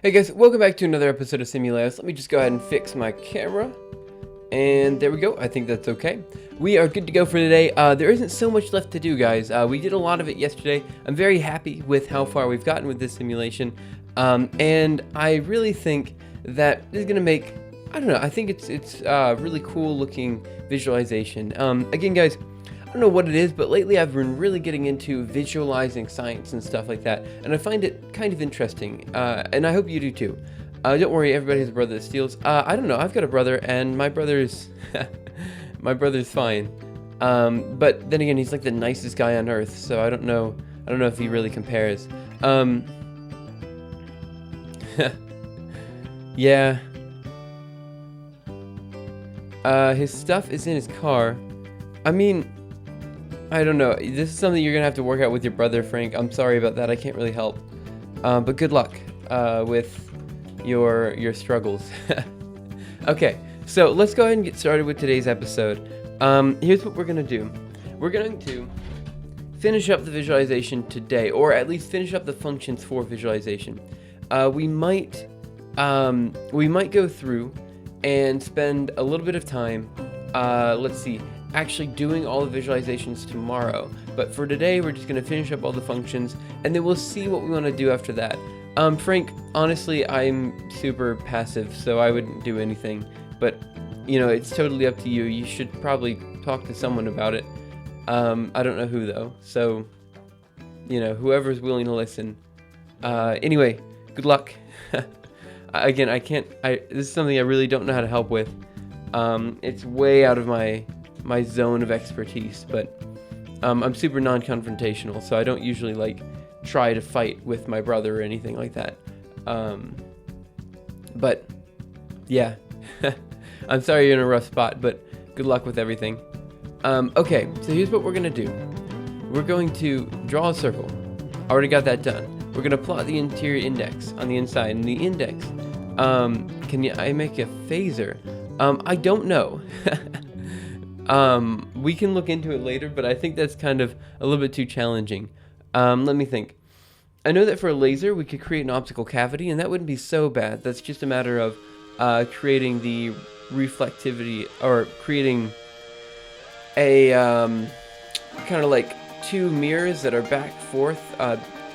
Hey guys, welcome back to another episode of Simulators. Let me just go ahead and fix my camera. And there we go. I think that's okay. We are good to go for today. There isn't so much left to do, guys. We did a lot of it yesterday. I'm very happy with how far we've gotten with this simulation. And I really think that this is going to make, I don't know, I think it's really cool looking visualization. Again, guys, I don't know what it is, but lately I've been really getting into visualizing science and stuff like that, and I find it kind of interesting, and I hope you do too. Don't worry, everybody has a brother that steals. I don't know, I've got a brother, and my brother's fine. But then again, he's like the nicest guy on earth, so I don't know if he really compares. Yeah. His stuff is in his car. I mean, I don't know. This is something you're gonna have to work out with your brother, Frank. I'm sorry about that. I can't really help. But good luck with your struggles. Okay, so let's go ahead and get started with today's episode. Here's what we're gonna do. We're going to finish up the visualization today, or at least finish up the functions for visualization. We might go through and spend a little bit of time. Let's see. Actually doing all the visualizations tomorrow, but for today we're just going to finish up all the functions and then we'll see what we want to do after that. Frank, honestly, I'm super passive, so I wouldn't do anything, but you know, it's totally up to you. You should probably talk to someone about it. I don't know who though, so you know, whoever's willing to listen. Anyway, good luck. Again, this is something I really don't know how to help with. It's way out of my zone of expertise, but I'm super non-confrontational, so I don't usually like try to fight with my brother or anything like that. But yeah, I'm sorry you're in a rough spot, but good luck with everything. Okay, so here's what we're gonna do. We're going to draw a circle. Already got that done. We're gonna plot the interior index on the inside, and the index. Can I make a phaser? I don't know. We can look into it later, but I think that's kind of a little bit too challenging. Let me think. I know that for a laser, we could create an optical cavity, and that wouldn't be so bad. That's just a matter of creating the reflectivity, or creating a kind of like two mirrors that are back forth,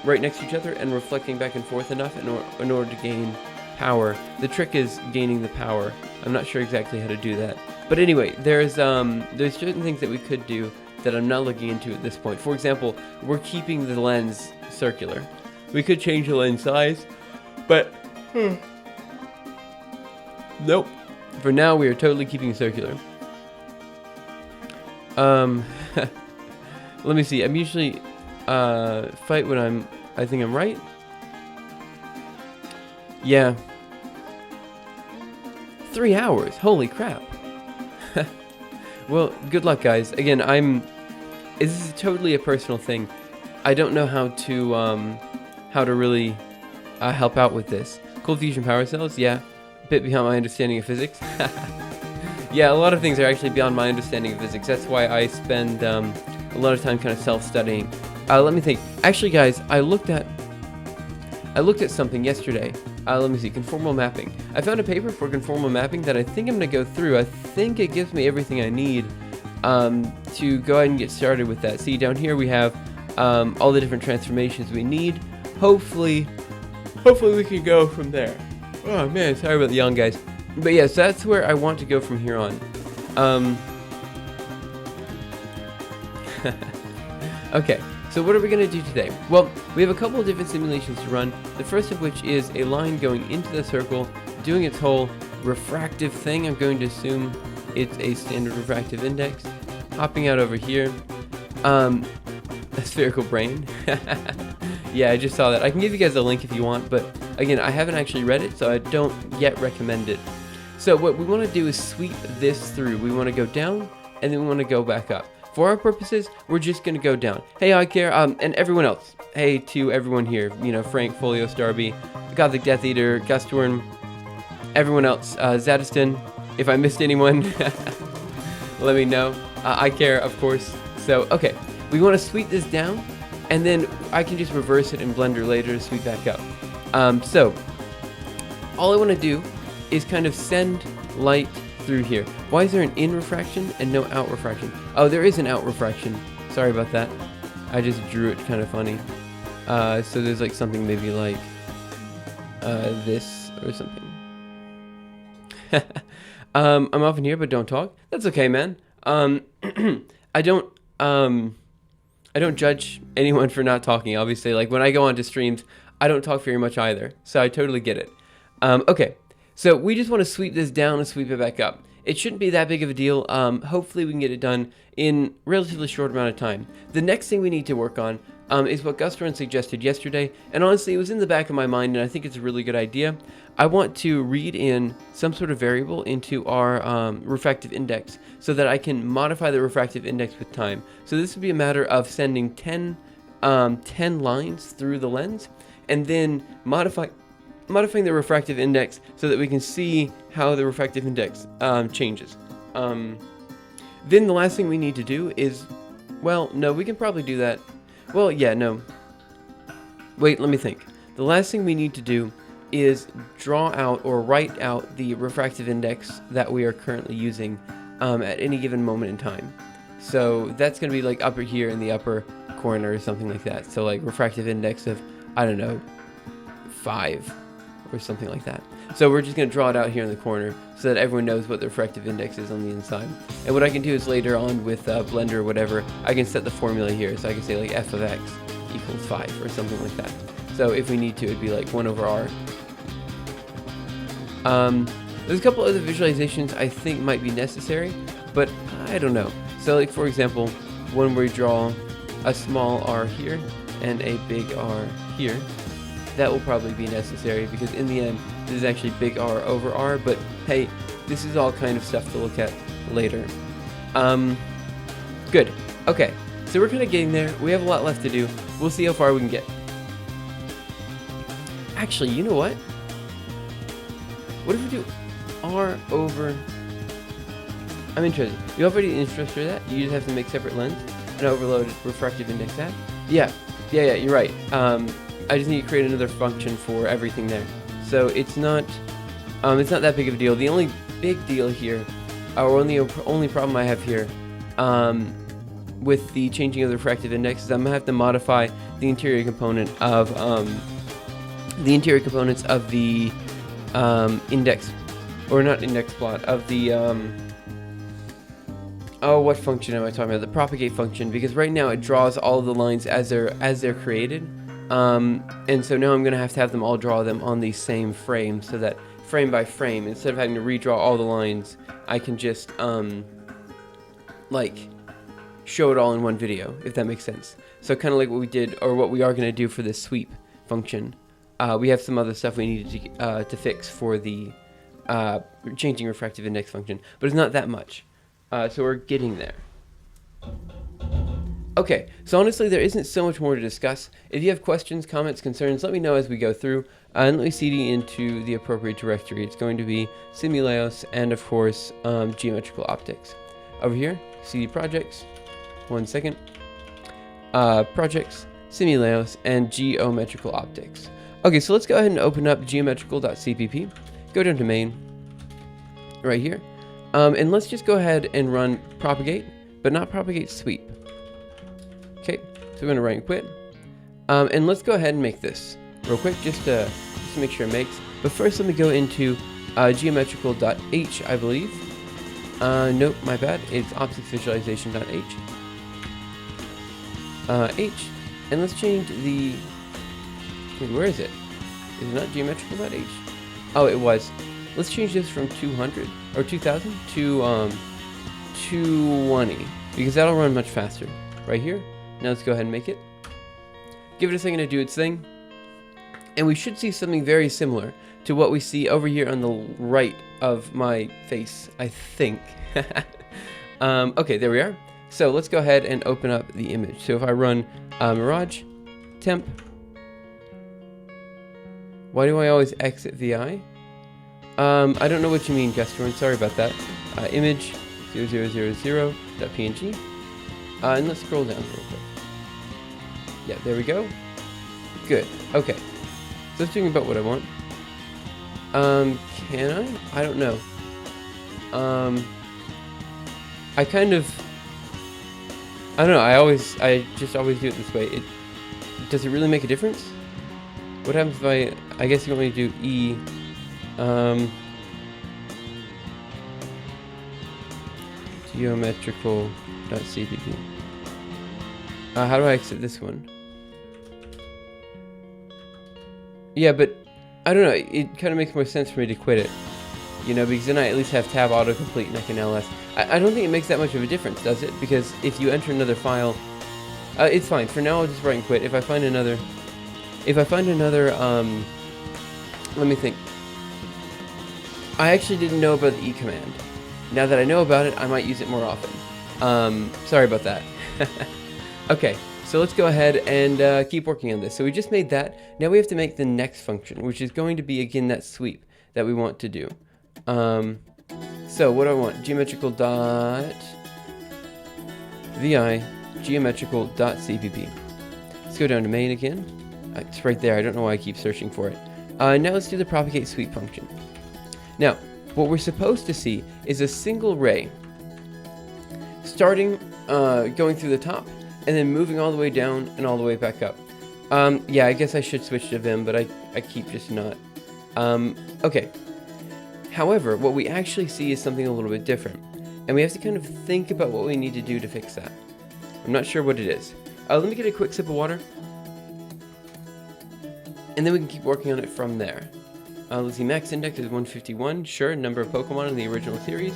right next to each other, and reflecting back and forth enough in order to gain power. The trick is gaining the power. I'm not sure exactly how to do that. But anyway, there's certain things that we could do that I'm not looking into at this point. For example, we're keeping the lens circular. We could change the lens size, but nope. For now, we are totally keeping circular. Let me see. I'm usually fight when I think I'm right. Yeah. 3 hours. Holy crap. Well, good luck, guys. Again, this is totally a personal thing. I don't know how to really help out with this. Cold fusion power cells, yeah. A bit beyond my understanding of physics. Yeah, a lot of things are actually beyond my understanding of physics. That's why I spend a lot of time kind of self-studying. Let me think. Actually, guys, I looked at something yesterday. Let me see, conformal mapping. I found a paper for conformal mapping that I think I'm going to go through. I think it gives me everything I need to go ahead and get started with that. See, down here we have all the different transformations we need. Hopefully we can go from there. Oh man, sorry about the yawn, guys. But yes, that's where I want to go from here on. Okay. So what are we going to do today? Well, we have a couple of different simulations to run. The first of which is a line going into the circle, doing its whole refractive thing. I'm going to assume it's a standard refractive index. Hopping out over here. A spherical brain. Yeah, I just saw that. I can give you guys a link if you want, but again, I haven't actually read it, so I don't yet recommend it. So what we want to do is sweep this through. We want to go down, and then we want to go back up. For our purposes, we're just going to go down. Hey, I care, and everyone else. Hey to everyone here. You know, Frank, Folios, Darby, Gothic Death Eater, Gustworm, everyone else. Zadiston, if I missed anyone, let me know. I care, of course. So, okay, we want to sweep this down, and then I can just reverse it in Blender later to sweep back up. So, all I want to do is kind of send light through here. Why is there an in refraction and no out refraction? Oh, there is an out refraction. Sorry about that. I just drew it kind of funny. So there's like something maybe like this or something. I'm often here, but don't talk. That's okay, man. I don't judge anyone for not talking. Obviously, like when I go onto streams, I don't talk very much either. So I totally get it. Okay, so we just want to sweep this down and sweep it back up. It shouldn't be that big of a deal. Hopefully we can get it done in a relatively short amount of time. The next thing we need to work on is what Gusterun suggested yesterday, and honestly it was in the back of my mind and I think it's a really good idea. I want to read in some sort of variable into our refractive index so that I can modify the refractive index with time. So this would be a matter of sending 10 lines through the lens and then modifying the refractive index so that we can see how the refractive index changes. Then the last thing we need to do is, well, no, we can probably do that. Well, yeah, no. Wait, let me think. The last thing we need to do is draw out or write out the refractive index that we are currently using at any given moment in time. So that's going to be like upper here in the upper corner or something like that. So like refractive index of, I don't know, 5 or something like that. So we're just going to draw it out here in the corner so that everyone knows what the refractive index is on the inside. And what I can do is later on with Blender or whatever, I can set the formula here. So I can say like f of x equals 5 or something like that. So if we need to, it'd be like 1 over r. There's a couple other visualizations I think might be necessary, but I don't know. So like for example, when we draw a small r here and a big R here, that will probably be necessary because in the end, this is actually big R over R, but hey, this is all kind of stuff to look at later. Good. Okay, so we're kind of getting there. We have a lot left to do. We'll see how far we can get. Actually, you know what? What if we do R over... I'm interested. You already interested in that? You just have to make separate lens and overload refractive index that? Yeah, you're right. I just need to create another function for everything there. So it's not that big of a deal. The only big deal here, or only problem I have here, with the changing of the refractive index is I'm gonna have to modify the interior component of the interior components of the index, or not index plot of the oh, what function am I talking about? The propagate function, because right now it draws all of the lines as they're created. And so now I'm going to have them all draw them on the same frame so that frame by frame, instead of having to redraw all the lines, I can just, like, show it all in one video, if that makes sense. So kind of like what we did, or what we are going to do for this sweep function. We have some other stuff we needed to fix for the changing refractive index function, but it's not that much. So we're getting there. Okay, so honestly, there isn't so much more to discuss. If you have questions, comments, concerns, let me know as we go through, and let me CD into the appropriate directory. It's going to be Simuleos and, of course, Geometrical Optics. Over here, CD Projects, 1 second, Projects, Simuleos, and Geometrical Optics. Okay, so let's go ahead and open up geometrical.cpp, go down to main, right here, and let's just go ahead and run propagate, but not propagate sweep. Okay, so we're going to write and quit. And let's go ahead and make this real quick, just to make sure it makes. But first, let me go into geometrical.h, I believe. Nope, my bad. It's opticsvisualization.h. H. And let's change the... Wait, where is it? Is it not geometrical.h? Oh, it was. Let's change this from 200, or 2000, to 220, because that'll run much faster. Right here. Now let's go ahead and make it. Give it a second to do its thing. And we should see something very similar to what we see over here on the right of my face, I think. Okay, there we are. So let's go ahead and open up the image. So if I run Mirage, temp. Why do I always exit VI? I don't know what you mean, Gusterun. Sorry about that. Image 0000.png. And let's scroll down real quick. Yeah, there we go. Good. Okay. So let's think about what I want. Can I? I don't know. I kind of, I don't know, I just always do it this way. Does it really make a difference? What happens if I guess you want me to do E, geometrical.cpp. How do I exit this one? Yeah, but I don't know, it kind of makes more sense for me to quit it. You know, because then I at least have tab autocomplete and I can ls. I don't think it makes that much of a difference, does it? Because if you enter another file, it's fine. For now, I'll just write and quit. If I find another, let me think. I actually didn't know about the E command. Now that I know about it, I might use it more often. Sorry about that. Okay, so let's go ahead and keep working on this. So we just made that. Now we have to make the next function, which is going to be, again, that sweep that we want to do. So what do I want? Geometrical dot vi geometrical dot cpp. Let's go down to main again. It's right there. I don't know why I keep searching for it. Now let's do the propagate sweep function. Now what we're supposed to see is a single ray starting going through the top and then moving all the way down and all the way back up. Yeah, I guess I should switch to Vim, but I keep just not. Okay. However, what we actually see is something a little bit different, and we have to kind of think about what we need to do to fix that. I'm not sure what it is. Let me get a quick sip of water, and then we can keep working on it from there. Let's see, max index is 151, sure, number of Pokemon in the original series.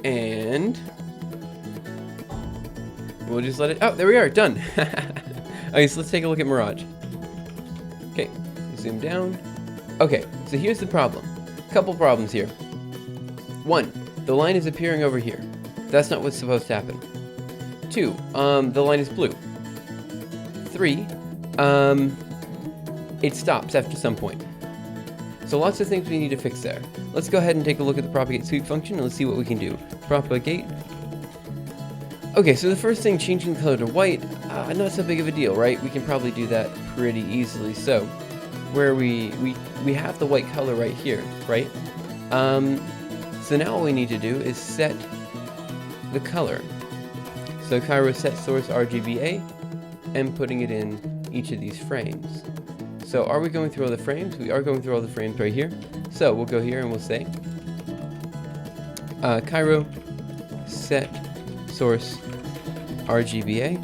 And we'll just let it, oh, there we are, done. Okay, so let's take a look at Mirage. Okay, zoom down. Okay, so here's the problem. Couple problems here. One, the line is appearing over here. That's not what's supposed to happen. Two, the line is blue. Three, it stops after some point. So lots of things we need to fix there. Let's go ahead and take a look at the propagate sweep function and let's see what we can do. Propagate. Okay, so the first thing, changing the color to white, not so big of a deal, right? We can probably do that pretty easily. So, where we have the white color right here, right? So now all we need to do is set the color. So Cairo set source RGBA and putting it in each of these frames. So are we going through all the frames? We are going through all the frames right here. So we'll go here and we'll say Cairo set source RGBA,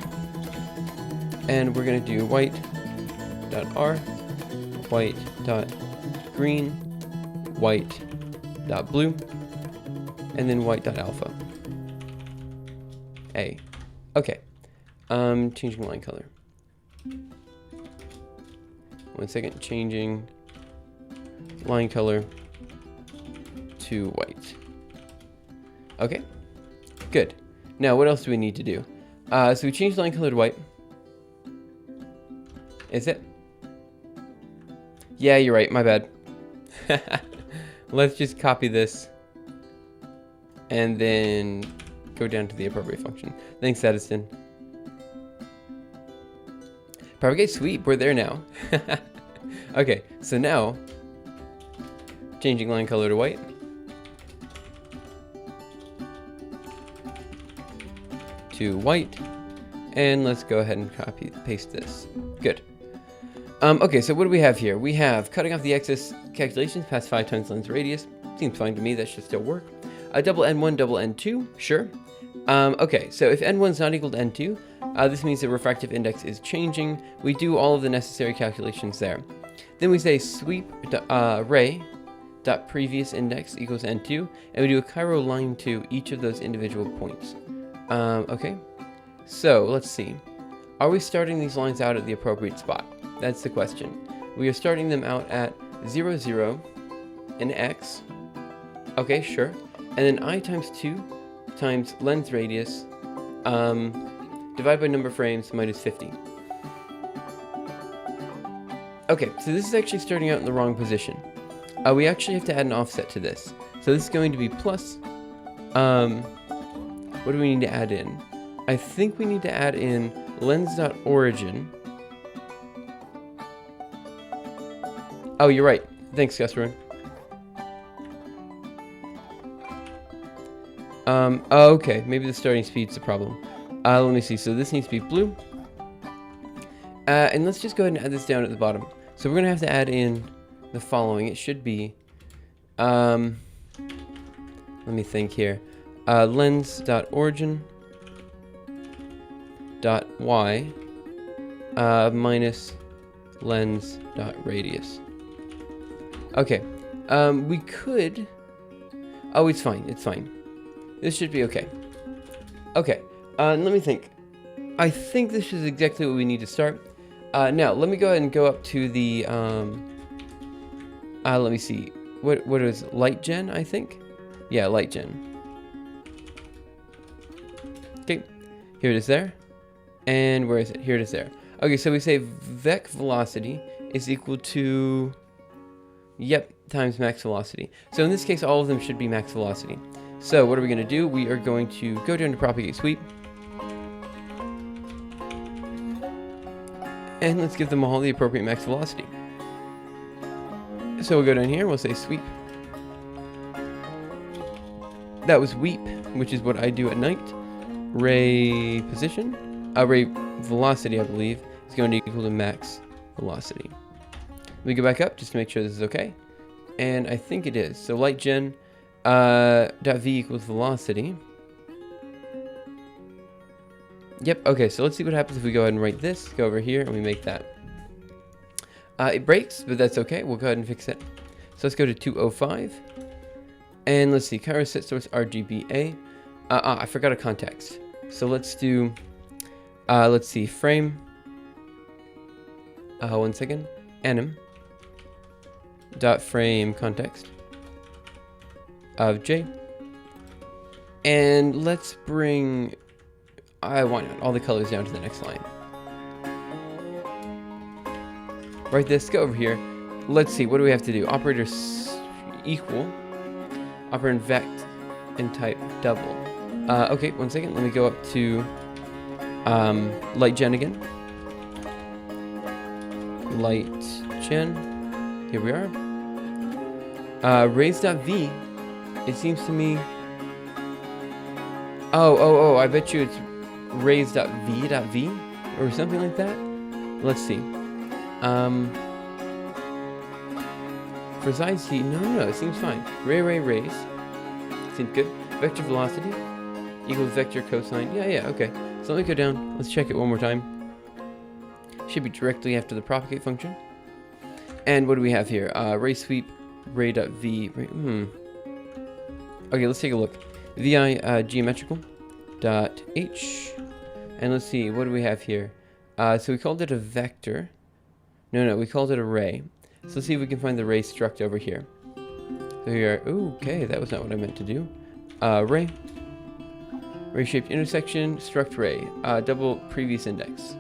and we're going to do white.r, white.green, white.blue, and then white.alpha. A. Okay. Changing line color. 1 second, changing line color to white. Okay, good. Now, what else do we need to do? So we changed line color to white. Is it? Yeah, you're right, my bad. Let's just copy this and then go down to the appropriate function. Thanks, Edison. Propagate sweep, we're there now. Okay, so now, changing line color to white. To white. And let's go ahead and copy, paste this. Good. Okay, so what do we have here? We have cutting off the excess calculations past 5 times lens radius. Seems fine to me, that should still work. Double N1, double N2, sure. Okay, so if N1 is not equal to N2, this means the refractive index is changing. We do all of the necessary calculations there. Then we say sweep ray dot previous index equals N2, and we do a Cairo line to each of those individual points. Okay, so let's see. Are we starting these lines out at the appropriate spot? That's the question. We are starting them out at 0, 0, and x. Okay, sure. And then I times 2 times lens radius divided by number of frames minus 50. Okay, so this is actually starting out in the wrong position. We actually have to add an offset to this. So this is going to be plus, what do we need to add in? I think we need to add in lens.origin. Oh, you're right. Thanks, Gusrun. Oh, okay. Maybe the starting speed's the problem. Let me see. So this needs to be blue. And let's just go ahead and add this down at the bottom. So we're going to have to add in the following. It should be, let me think here. Lens.origin .y minus lens.radius. Okay. We could... Oh, it's fine. It's fine. This should be okay. Okay. Let me think. I think this is exactly what we need to start. Now, let me go ahead and go up to the... let me see. What is light gen, I think? Yeah, light gen. Okay. Here it is there. And where is it? Here it is there. Okay, so we say vec velocity is equal to... Yep, times max velocity. So in this case, all of them should be max velocity. So what are we going to do? We are going to go down to propagate sweep. And let's give them all the appropriate max velocity. So we'll go down here, we'll say sweep. That was weep, which is what I do at night. Ray position. Ray velocity, I believe, is going to equal to max velocity. Let me go back up just to make sure this is okay. And I think it is. So light gen dot v equals velocity. Yep, okay, so let's see what happens if we go ahead and write this, go over here, and we make that. It breaks, but that's okay. We'll go ahead and fix it. So let's go to 205. And let's see, Cairo set source RGBA. I forgot a context. So let's do, let's see, frame. 1 second. Anim. Dot frame context. Of J. And let's bring... why not? All the colors down to the next line. Write this, go over here. Let's see, what do we have to do? Operator equal. Operator vect and type double. Okay, 1 second. Let me go up to light gen again. Light gen. Here we are. Raise.v. It seems to me... Oh, I bet you it's raise.v.v or something like that. Let's see. For size heat, no, it seems fine. Raise. Seems good. Vector velocity equals vector cosine. Yeah, okay. So let me go down. Let's check it one more time. Should be directly after the propagate function. And what do we have here? Ray sweep, ray.v. Okay, let's take a look. Vi geometrical dot h, and let's see, what do we have here? So we called it a vector. No, we called it a ray. So let's see if we can find the ray struct over here. So here, okay, that was not what I meant to do. Ray shaped intersection, struct ray, double previous index.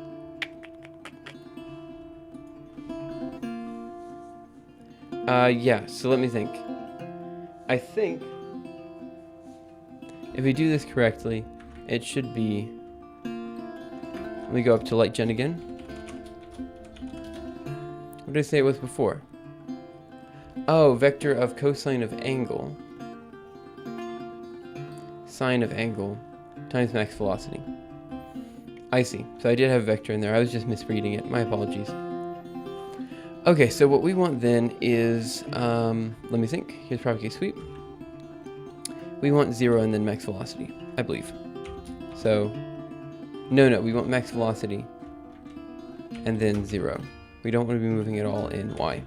Yeah, so let me think. I think if we do this correctly, it should be... Let me go up to light gen again. What did I say it was before? Oh, vector of cosine of angle. Sine of angle times max velocity. I see. So I did have a vector in there. I was just misreading it. My apologies. Okay, so what we want then is... let me think. Here's propagate sweep. We want 0 and then max velocity, I believe. So, no, we want max velocity and then 0. We don't want to be moving at all in y.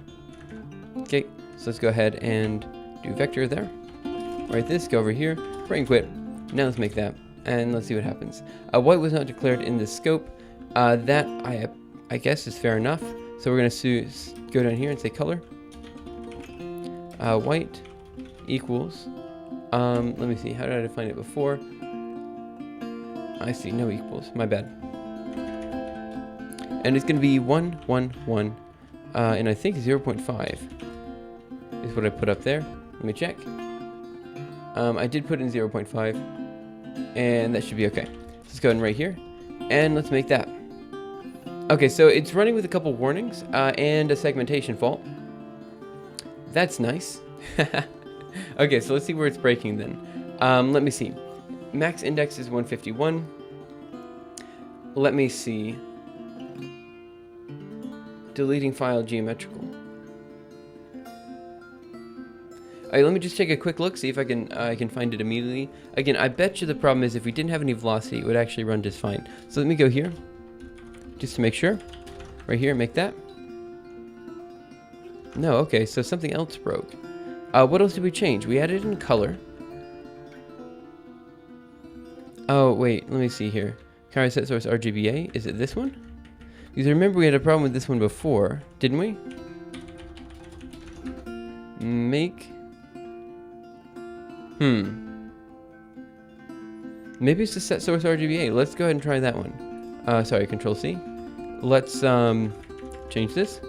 Okay, so let's go ahead and do vector there. Write this, go over here, brain quit. Now let's make that, and let's see what happens. White was not declared in the scope. That, I guess, is fair enough. So we're going to go down here and say color. White equals... let me see, how did I define it before? I see, no equals, my bad. And it's going to be 1, 1, 1, and I think 0.5 is what I put up there. Let me check. I did put in 0.5, and that should be okay. Let's go ahead and right here, and let's make that. Okay, so it's running with a couple warnings and a segmentation fault. That's nice. Okay, so let's see where it's breaking then. Let me see. Max index is 151. Let me see. Deleting file geometrical. Alright, let me just take a quick look, see if I can find it immediately. Again, I bet you the problem is if we didn't have any velocity, it would actually run just fine. So let me go here, just to make sure. Right here, make that. No, okay, so something else broke. What else did we change? We added in color. Oh, wait, let me see here. Can I set source RGBA? Is it this one? Because remember we had a problem with this one before, didn't we? Make... Maybe it's the set source RGBA. Let's go ahead and try that one. Sorry, Control C. Let's change this.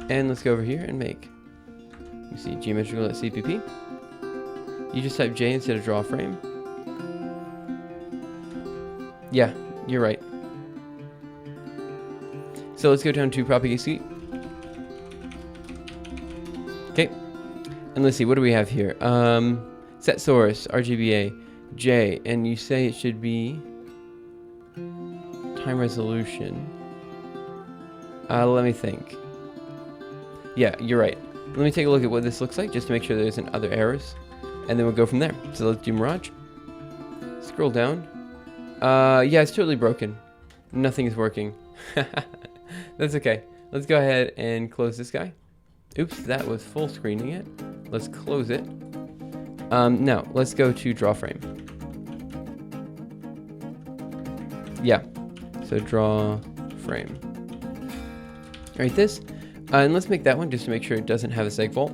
And let's go over here and make. You see geometrical.cpp. You just type J instead of draw frame. Yeah, you're right. So let's go down to propagate suite. Okay. And let's see, what do we have here? Set source, RGBA, J, and you say it should be time resolution. Let me think. Yeah, you're right. Let me take a look at what this looks like just to make sure there isn't other errors. And then we'll go from there. So let's do Mirage. Scroll down. Yeah, it's totally broken. Nothing is working. That's okay. Let's go ahead and close this guy. Oops, that was full screening it. Let's close it. Now, let's go to draw frame. Yeah, so draw frame. Alright, this. And let's make that one just to make sure it doesn't have a seg fault.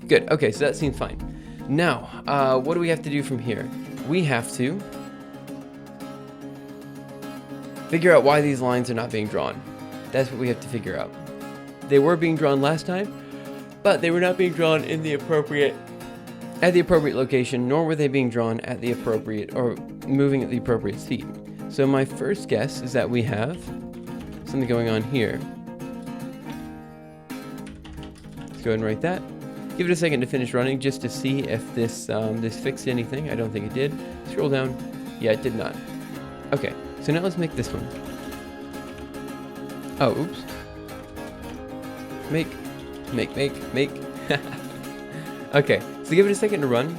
Good, okay, so that seems fine. Now, what do we have to do from here? We have to figure out why these lines are not being drawn. That's what we have to figure out. They were being drawn last time, but they were not being drawn in the appropriate location, nor were they being drawn at the appropriate, or moving at the appropriate speed. So my first guess is that we have something going on here. Let's go ahead and write that. Give it a second to finish running just to see if this this fixed anything. I don't think it did. Scroll down. Yeah, it did not. Okay, so now let's make this one. Oh, oops. Make. Okay, so give it a second to run,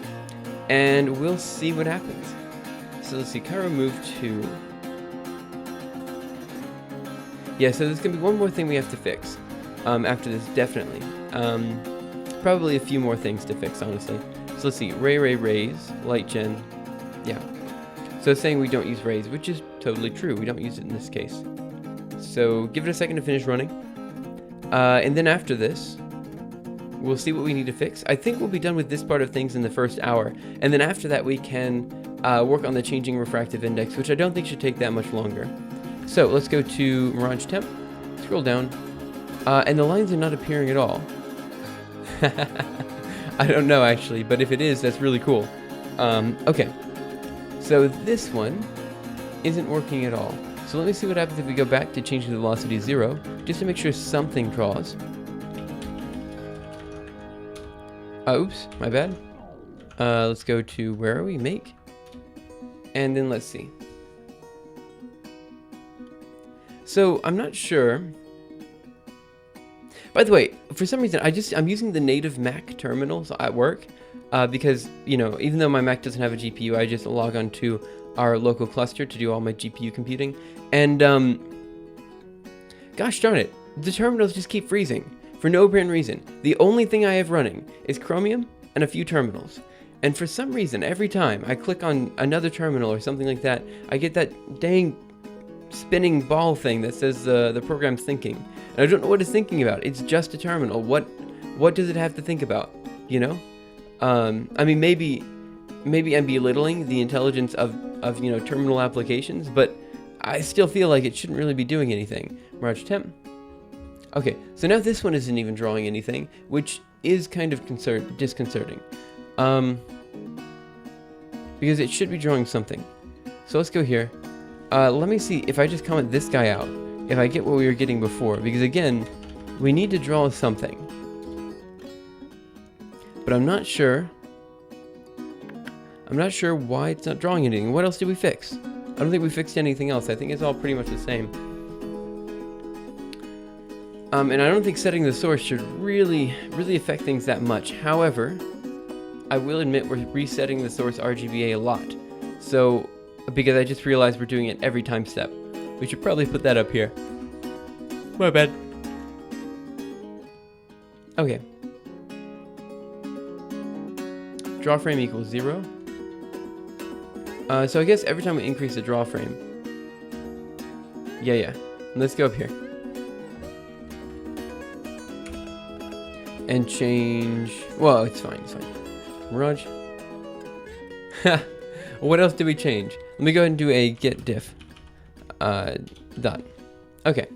and we'll see what happens. So let's see, Cairo move to... Yeah, so there's going to be one more thing we have to fix after this, definitely. Probably a few more things to fix, honestly. So let's see, raise, light gen, yeah. So it's saying we don't use raise, which is totally true. We don't use it in this case. So give it a second to finish running. And then after this, we'll see what we need to fix. I think we'll be done with this part of things in the first hour. And then after that, we can work on the changing refractive index, which I don't think should take that much longer. So let's go to Mirage Temp, scroll down, and the lines are not appearing at all. I don't know, actually, but if it is, that's really cool. Okay, so this one isn't working at all. So let me see what happens if we go back to changing the velocity to 0, just to make sure something draws. Oops, my bad. Let's go to, where are we? Make. And then let's see. So I'm not sure. By the way, for some reason, I'm using the native Mac terminals at work because, you know, even though my Mac doesn't have a GPU, I just log on to our local cluster to do all my GPU computing. And, gosh darn it, the terminals just keep freezing for no apparent reason. The only thing I have running is Chromium and a few terminals. And for some reason, every time I click on another terminal or something like that, I get that dang spinning ball thing that says the program's thinking. And I don't know what it's thinking about. It's just a terminal. What does it have to think about? You know? I mean, maybe I'm belittling the intelligence of you know, terminal applications, but I still feel like it shouldn't really be doing anything. Mirage Temp. Okay, so now this one isn't even drawing anything, which is kind of disconcerting. because it should be drawing something. So let's go here. Let me see if I just comment this guy out, if I get what we were getting before, because again, we need to draw something. But I'm not sure. I'm not sure why it's not drawing anything. What else did we fix? I don't think we fixed anything else. I think it's all pretty much the same. And I don't think setting the source should really affect things that much. However, I will admit we're resetting the source RGBA a lot. So, because I just realized we're doing it every time step. We should probably put that up here. My bad. Okay. Draw frame equals 0. So I guess every time we increase the draw frame. Yeah. Let's go up here. And change... Well, it's fine. Mirage. What else did we change? Let me go ahead and do a get diff. Dot. Okay.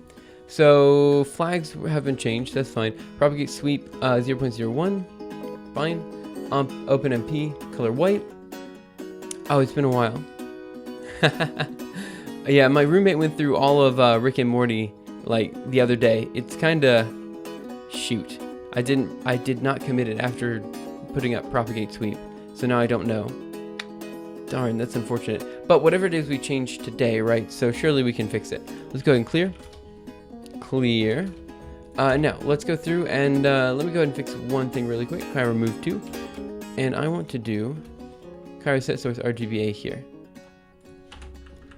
So flags have been changed. That's fine. Propagate sweep 0.01. Fine. Open MP color white. Oh, it's been a while. Yeah, my roommate went through all of Rick and Morty like the other day. It's kind of... Shoot. I did not commit it after putting up propagate sweep. So now I don't know. Darn, that's unfortunate. But whatever it is we changed today, right? So surely we can fix it. Let's go ahead and clear. Clear. Now, let's go through and let me go ahead and fix one thing really quick. Can I remove 2? And I want to do... Cairo set source RGBA here.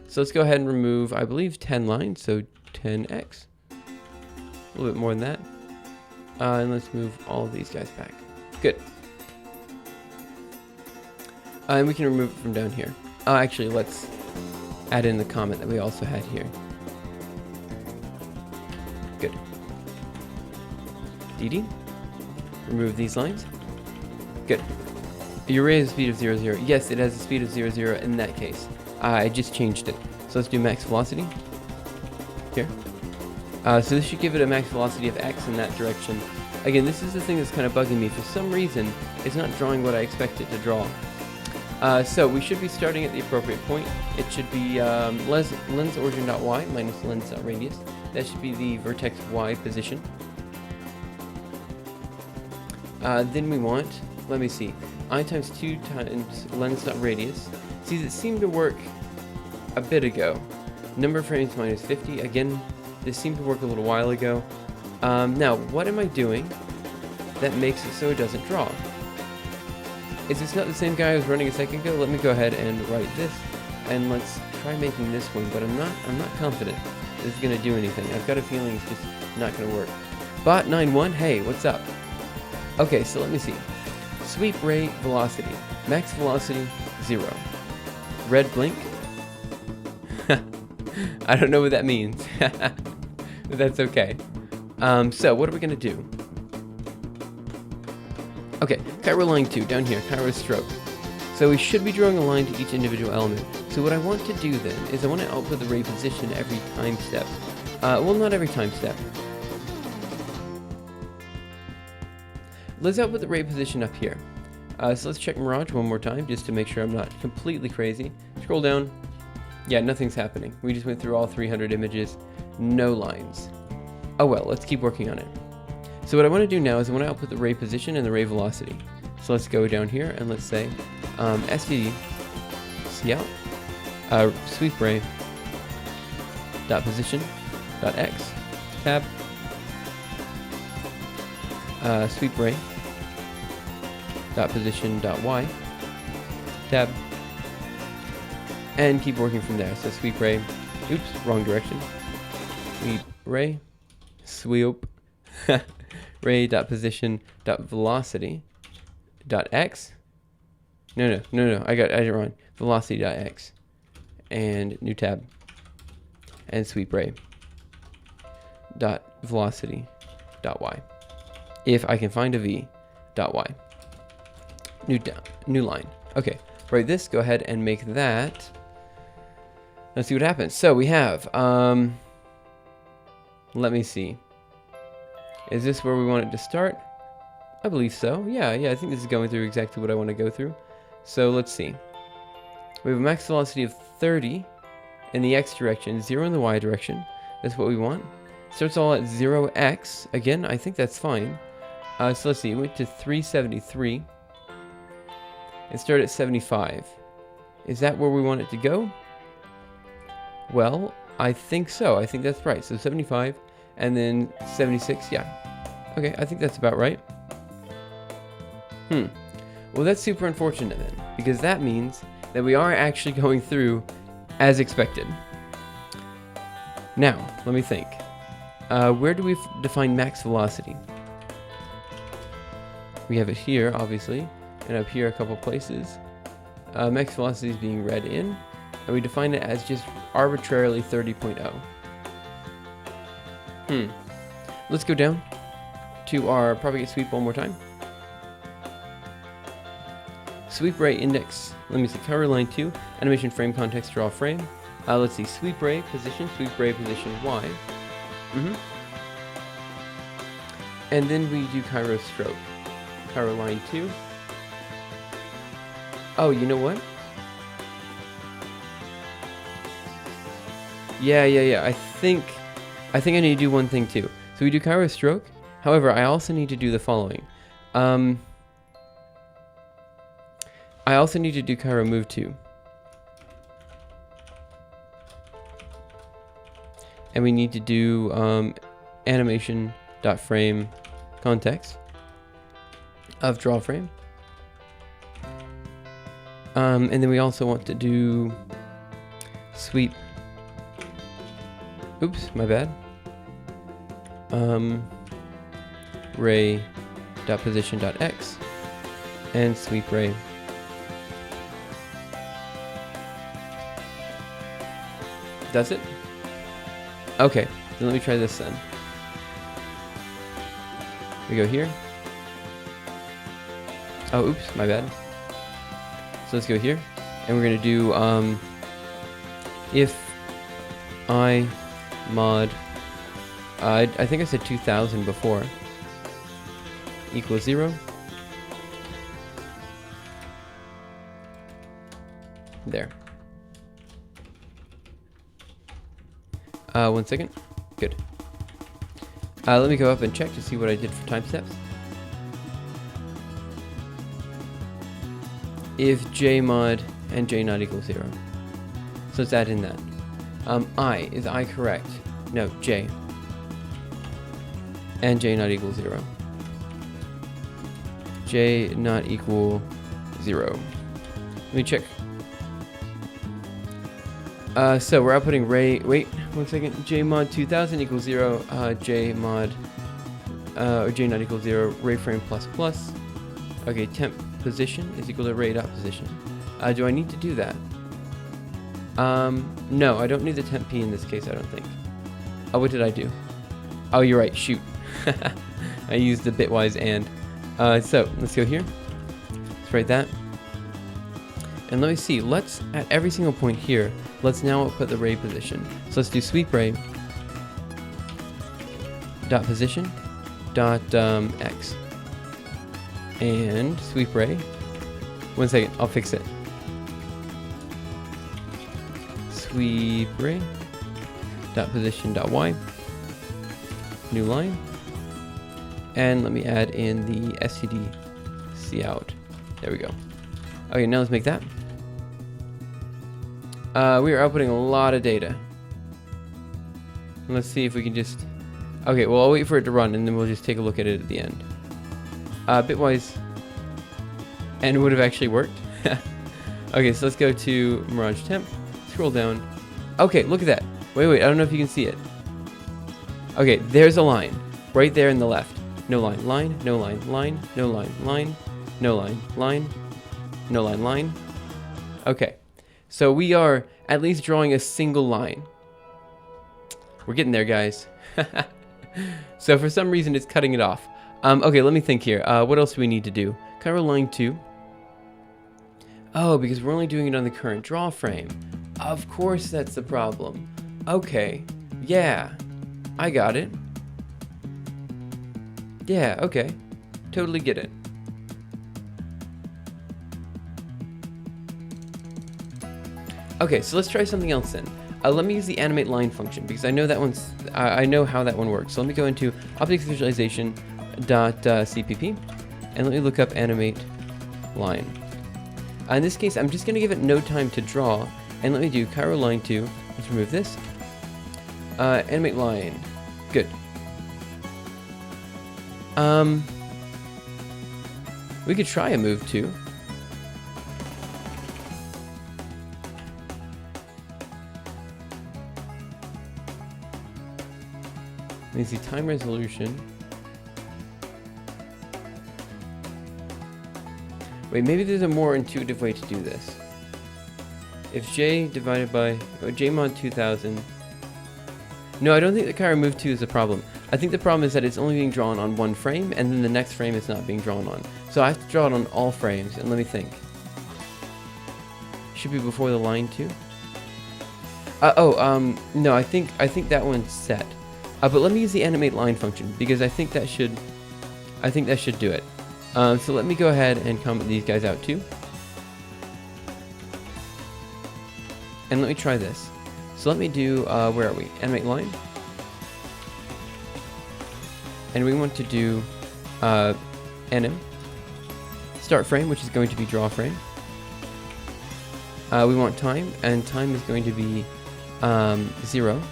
So let's go ahead and remove, I believe, 10 lines, so 10x. A little bit more than that. And let's move all of these guys back. Good. And we can remove it from down here. Actually, let's add in the comment that we also had here. Good. DD. Remove these lines. Good. Your array has a speed of 0, 0. Yes, it has a speed of 0, 0 in that case. I just changed it. So let's do max velocity. Here. So this should give it a max velocity of x in that direction. Again, this is the thing that's kind of bugging me. For some reason, it's not drawing what I expect it to draw. So we should be starting at the appropriate point. It should be lens origin.y minus lens.radius. That should be the vertex y position. Then we want, let me see, I times 2 times lens.radius. See, that seemed to work a bit ago. Number of frames minus 50. Again, this seemed to work a little while ago. Now, what am I doing that makes it so it doesn't draw? Is this not the same guy I was running a second ago? Let me go ahead and write this, and let's try making this one. But I'm not confident this is gonna do anything. I've got a feeling it's just not gonna work. Bot91, hey, what's up? Okay, so let me see. Sweep ray velocity, max velocity 0. Red blink. I don't know what that means. But that's okay. So what are we gonna do? Okay, Cairo line 2, down here, Cairo stroke. So we should be drawing a line to each individual element. So what I want to do then is I want to output the ray position every time step. Well, not every time step. Let's output the ray position up here. So let's check Mirage one more time just to make sure I'm not completely crazy. Scroll down. Yeah, nothing's happening. We just went through all 300 images. No lines. Oh well, let's keep working on it. So what I want to do now is I want to output the ray position and the ray velocity. So let's go down here and let's say std cout sweep ray dot position dot x tab sweep ray dot position dot y tab, and keep working from there. So sweep ray, oops, wrong direction. Sweep ray, sweep ray dot position dot velocity dot x. No, I got it wrong. Velocity dot x, and new tab, and sweep ray dot velocity dot y. If I can find a v dot y. New line. Okay, write this. Go ahead and make that. Let's see what happens. So we have let me see. Is this where we want it to start? I believe so. Yeah, I think this is going through exactly what I want to go through. So let's see. We have a max velocity of 30 in the x direction, 0 in the y direction. That's what we want. Starts all at 0x. Again, I think that's fine. So let's see, it went to 373 and start at 75. Is that where we want it to go? Well, I think so. I think that's right. So 75 and then 76. Yeah. Okay, I think that's about right. Well, that's super unfortunate then, because that means that we are actually going through as expected. Now, let me think. Where do we define max velocity? We have it here, obviously, and up here a couple places. Max velocity is being read in, and we define it as just arbitrarily 30.0. Let's go down to our propagate sweep one more time. Sweep ray index, let me see, cover line 2, animation frame context draw frame. Let's see, sweep ray position Y. And then we do Cairo stroke. Cairo line 2. Oh, you know what? Yeah. I think I need to do one thing too. So we do Cairo stroke. However, I also need to do the following. I also need to do Cairo move 2. And we need to do animation.frame context of draw frame. And then we also want to do sweep. Oops, my bad. Ray.position.x and sweep ray. That's it? Okay, then let me try this then. We go here. Oh, oops, my bad. So let's go here, and we're gonna do if I mod, I think I said 2000 before, equals 0. There. 1 second. Good. Let me go up and check to see what I did for time steps. If j mod and j not equals 0. So let's add in that. Is I correct? No, j. And j not equal 0. J not equal 0. Let me check. So we're outputting ray. Wait, 1 second. J mod 2000 equals 0. J mod or j not equal 0. Ray frame plus plus. Okay, temp position is equal to ray dot position. Do I need to do that? No, I don't need the temp p in this case. I don't think. Oh, what did I do? Oh, you're right. Shoot, I used the bitwise and. So let's go here. Let's write that. And let me see. Let's at every single point here. Let's now output the ray position. So let's do sweep ray dot position dot x and sweep ray. 1 second, I'll fix it. Sweep ray dot position dot y. New line. And let me add in the std cout. There we go. Okay, now let's make that. We are outputting a lot of data. Let's see if we can just... Okay, well, I'll wait for it to run, and then we'll just take a look at it at the end. Bitwise... And it would have actually worked. Okay, so let's go to Mirage Temp. Scroll down. Okay, look at that. Wait, I don't know if you can see it. Okay, there's a line. Right there in the left. No line, line, no line, line, no line, line, no line, line, no line, line. Okay. So we are at least drawing a single line. We're getting there, guys. So for some reason, it's cutting it off. Okay, let me think here. What else do we need to do? Cairo line 2. Oh, because we're only doing it on the current draw frame. Of course, that's the problem. Okay. Yeah. I got it. Yeah, okay. Totally get it. Okay, so let's try something else then. Let me use the animate line function because I know that one's I know how that one works. So let me go into optics visualization .cpp and let me look up animate line. In this case, I'm just going to give it no time to draw, and let me do Cairo line 2. Let's remove this. Animate line. Good. We could try a move too. Let me see time resolution. Wait, maybe there's a more intuitive way to do this. If j divided by j mod 2000. No, I don't think the Cairo move 2 is a problem. I think the problem is that it's only being drawn on one frame, and then the next frame is not being drawn on. So I have to draw it on all frames, and let me think. Should be before the line too. No, I think that one's set. But let me use the animate line function because I think that should do it. So let me go ahead and comment these guys out too. And let me try this. So let me do, where are we? Animate line. And we want to do anim. Start frame, which is going to be draw frame. We want time, and time is going to be 0,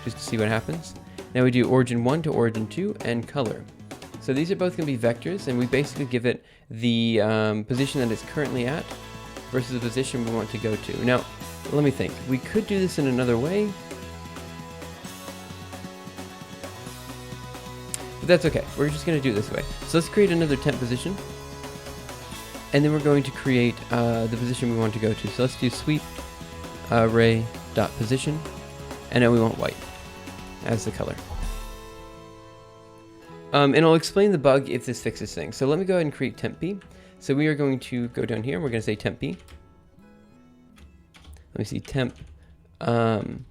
just to see what happens. Now we do origin 1 to origin 2 and color. So these are both going to be vectors, and we basically give it the position that it's currently at versus the position we want to go to. Now, let me think. We could do this in another way, but that's okay. We're just going to do it this way. So let's create another temp position, and then we're going to create the position we want to go to. So let's do sweep ray dot position, and now we want white as the color. And I'll explain the bug if this fixes things. So let me go ahead and create temp p. So we are going to go down here, and we're going to say temp p. Let me see, temp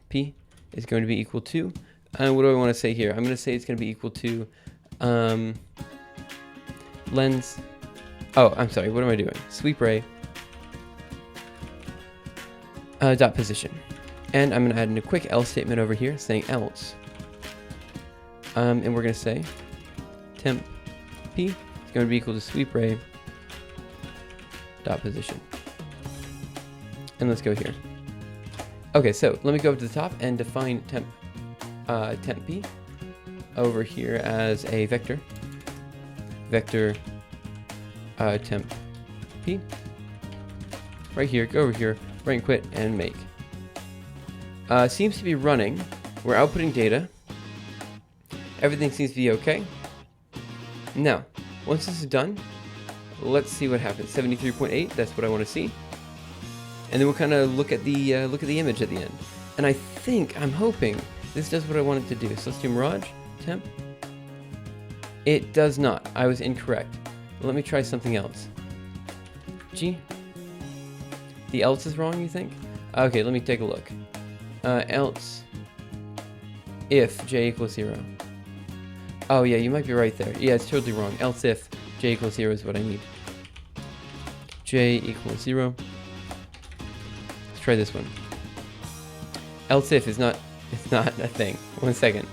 p is going to be equal to, what do I want to say here? I'm going to say it's going to be equal to lens, oh, I'm sorry, what am I doing? Sweep ray dot position. And I'm going to add in a quick else statement over here saying else. And we're going to say temp p is going to be equal to sweep ray dot position. And let's go here. Okay, so let me go up to the top and define temp p over here as a vector. Vector temp p. Right here, go over here, right and quit, and make. Seems to be running. We're outputting data. Everything seems to be okay. Now, once this is done, let's see what happens. 73.8, that's what I want to see. And then we'll kind of look at the image at the end. And I'm hoping this does what I want it to do. So let's do mirage temp. It does not. I was incorrect. Let me try something else. G. The else is wrong, you think? Okay, let me take a look. Else if j equals 0. Oh yeah, you might be right there. Yeah, it's totally wrong. Else if j equals 0 is what I need. J equals 0. Try this one. Else if is not, it's not a thing. 1 second.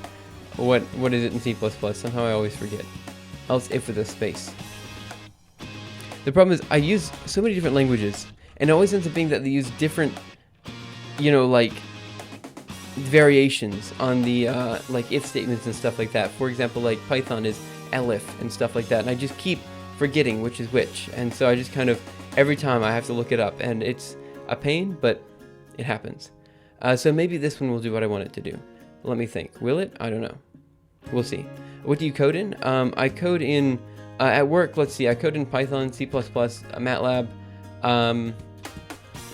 What is it in C++? Somehow I always forget. Else if with a space. The problem is I use so many different languages, and it always ends up being that they use different, like variations on the like if statements and stuff like that. For example, like Python is elif and stuff like that, and I just keep forgetting which is which, and so I just kind of every time I have to look it up, and it's a pain, but it happens. So maybe this one will do what I want it to do. Let me think. Will it? I don't know. We'll see. What do you code in? I code in, at work, let's see, I code in Python, C++, MATLAB, a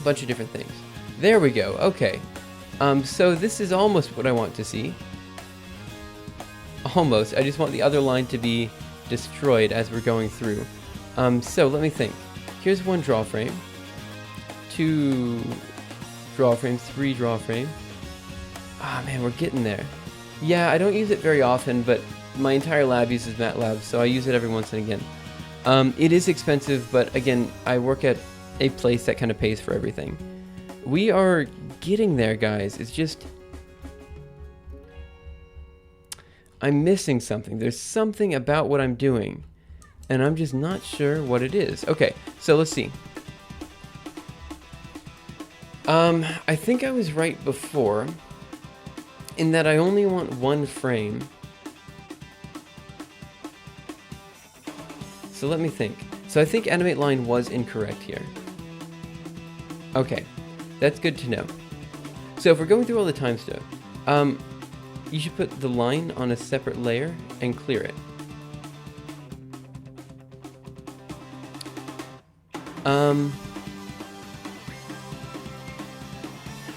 bunch of different things. There we go. Okay. So this is almost what I want to see. Almost. I just want the other line to be destroyed as we're going through. So let me think. Here's one draw frame. 2 draw frame, 3 draw frame. Ah, man, we're getting there. Yeah, I don't use it very often, but my entire lab uses MATLAB, so I use it every once and again. It is expensive, but again, I work at a place that kind of pays for everything. We are getting there, guys. It's just... I'm missing something. There's something about what I'm doing, and I'm just not sure what it is. Okay, so let's see. I think I was right before in that I only want one frame. So let me think. So I think animate line was incorrect here. Okay, that's good to know. So if we're going through all the time stuff, you should put the line on a separate layer and clear it.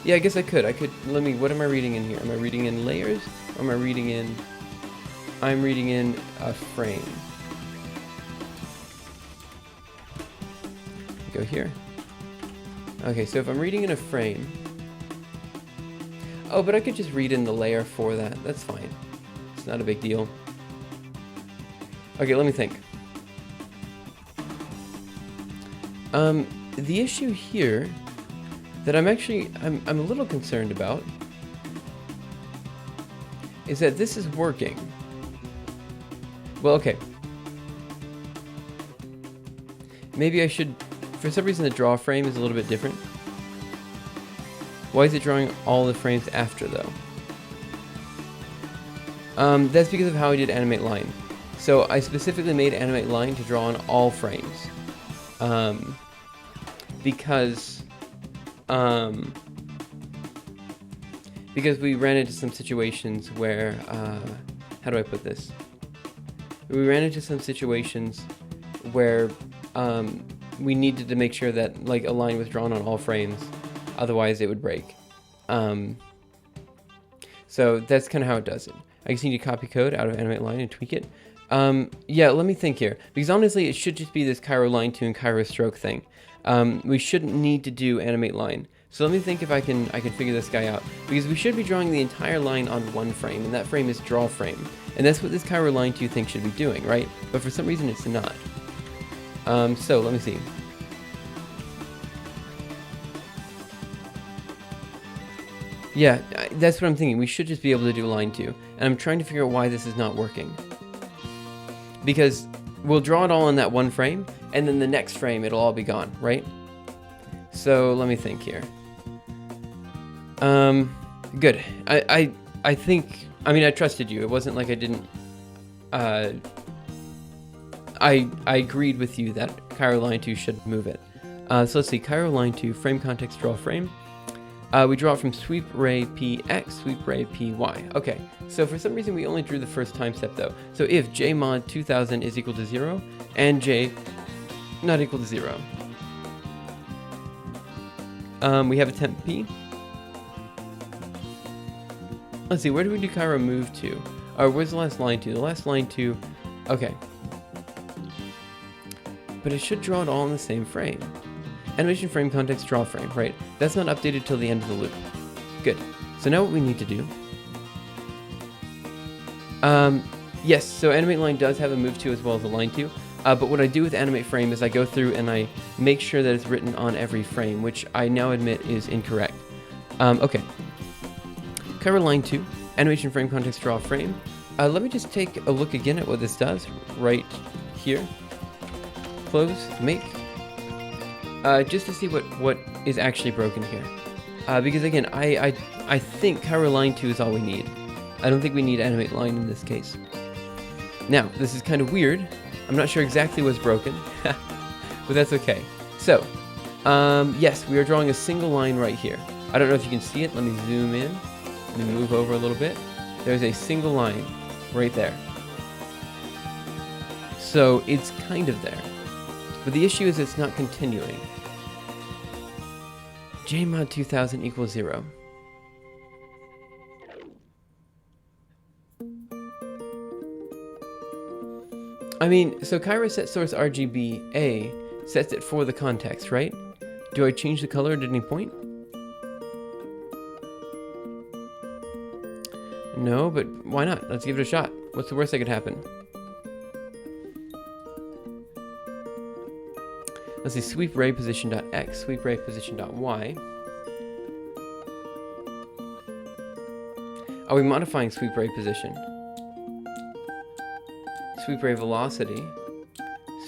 Yeah, I guess I could. Let me, what am I reading in here? Am I reading in layers? Or am I reading in, I'm reading in a frame. Go here. Okay, so if I'm reading in a frame, oh, but I could just read in the layer for that. That's fine. It's not a big deal. Okay, let me think. The issue here that I'm a little concerned about is that this is working. Well, okay. Maybe I should, for some reason the draw frame is a little bit different. Why is it drawing all the frames after though? That's because of how I did animate line. So I specifically made animate line to draw on all frames. Because we ran into some situations where, how do I put this? We ran into some situations where we needed to make sure that like a line was drawn on all frames, otherwise it would break. So that's kind of how it does it. I just need to copy code out of animate line and tweak it. Yeah, let me think here, because honestly it should just be this Cairo line to and Cairo stroke thing. We shouldn't need to do animate line. So let me think if I can figure this guy out, because we should be drawing the entire line on one frame, and that frame is draw frame, and that's what this Cairo line 2 thing should be doing, right? But for some reason it's not. So let me see. Yeah, that's what I'm thinking. We should just be able to do line 2, and I'm trying to figure out why this is not working. Because we'll draw it all on that one frame, and then the next frame it'll all be gone, right? So let me think here. Good. I think, I mean, I trusted you. It wasn't like I didn't, I agreed with you that Cairo line 2 should move it. So let's see, Cairo line 2, frame context, draw frame. We draw it from sweep ray px, sweep ray py. Okay, so for some reason we only drew the first time step though. So if j mod 2000 is equal to 0 and j not equal to 0, we have a temp p. Let's see, where do we do Cairo move to? Or where's the last line to? The last line to, okay. But it should draw it all in the same frame. Animation frame context draw frame, right? That's not updated till the end of the loop. Good. So now what we need to do. Yes, so animate line does have a move to as well as a line to. But what I do with animate frame is I go through and I make sure that it's written on every frame, which I now admit is incorrect. Okay. Cairo line 2, animation frame context draw frame. Let me just take a look again at what this does right here. Close, make. Just to see what is actually broken here. Because again, I think Cairo line 2 is all we need. I don't think we need animate line in this case. Now, this is kind of weird. I'm not sure exactly what's broken, but that's okay. So, yes, we are drawing a single line right here. I don't know if you can see it. Let me zoom in. Let me move over a little bit. There's a single line right there. So it's kind of there. But the issue is it's not continuing. J mod 2000 equals 0. I mean, so Cairo set source RGB A sets it for the context, right? Do I change the color at any point? No, but why not? Let's give it a shot. What's the worst that could happen? Let's see, sweep ray position.x, sweep ray position.y. Are we modifying sweep ray position? Sweep ray velocity.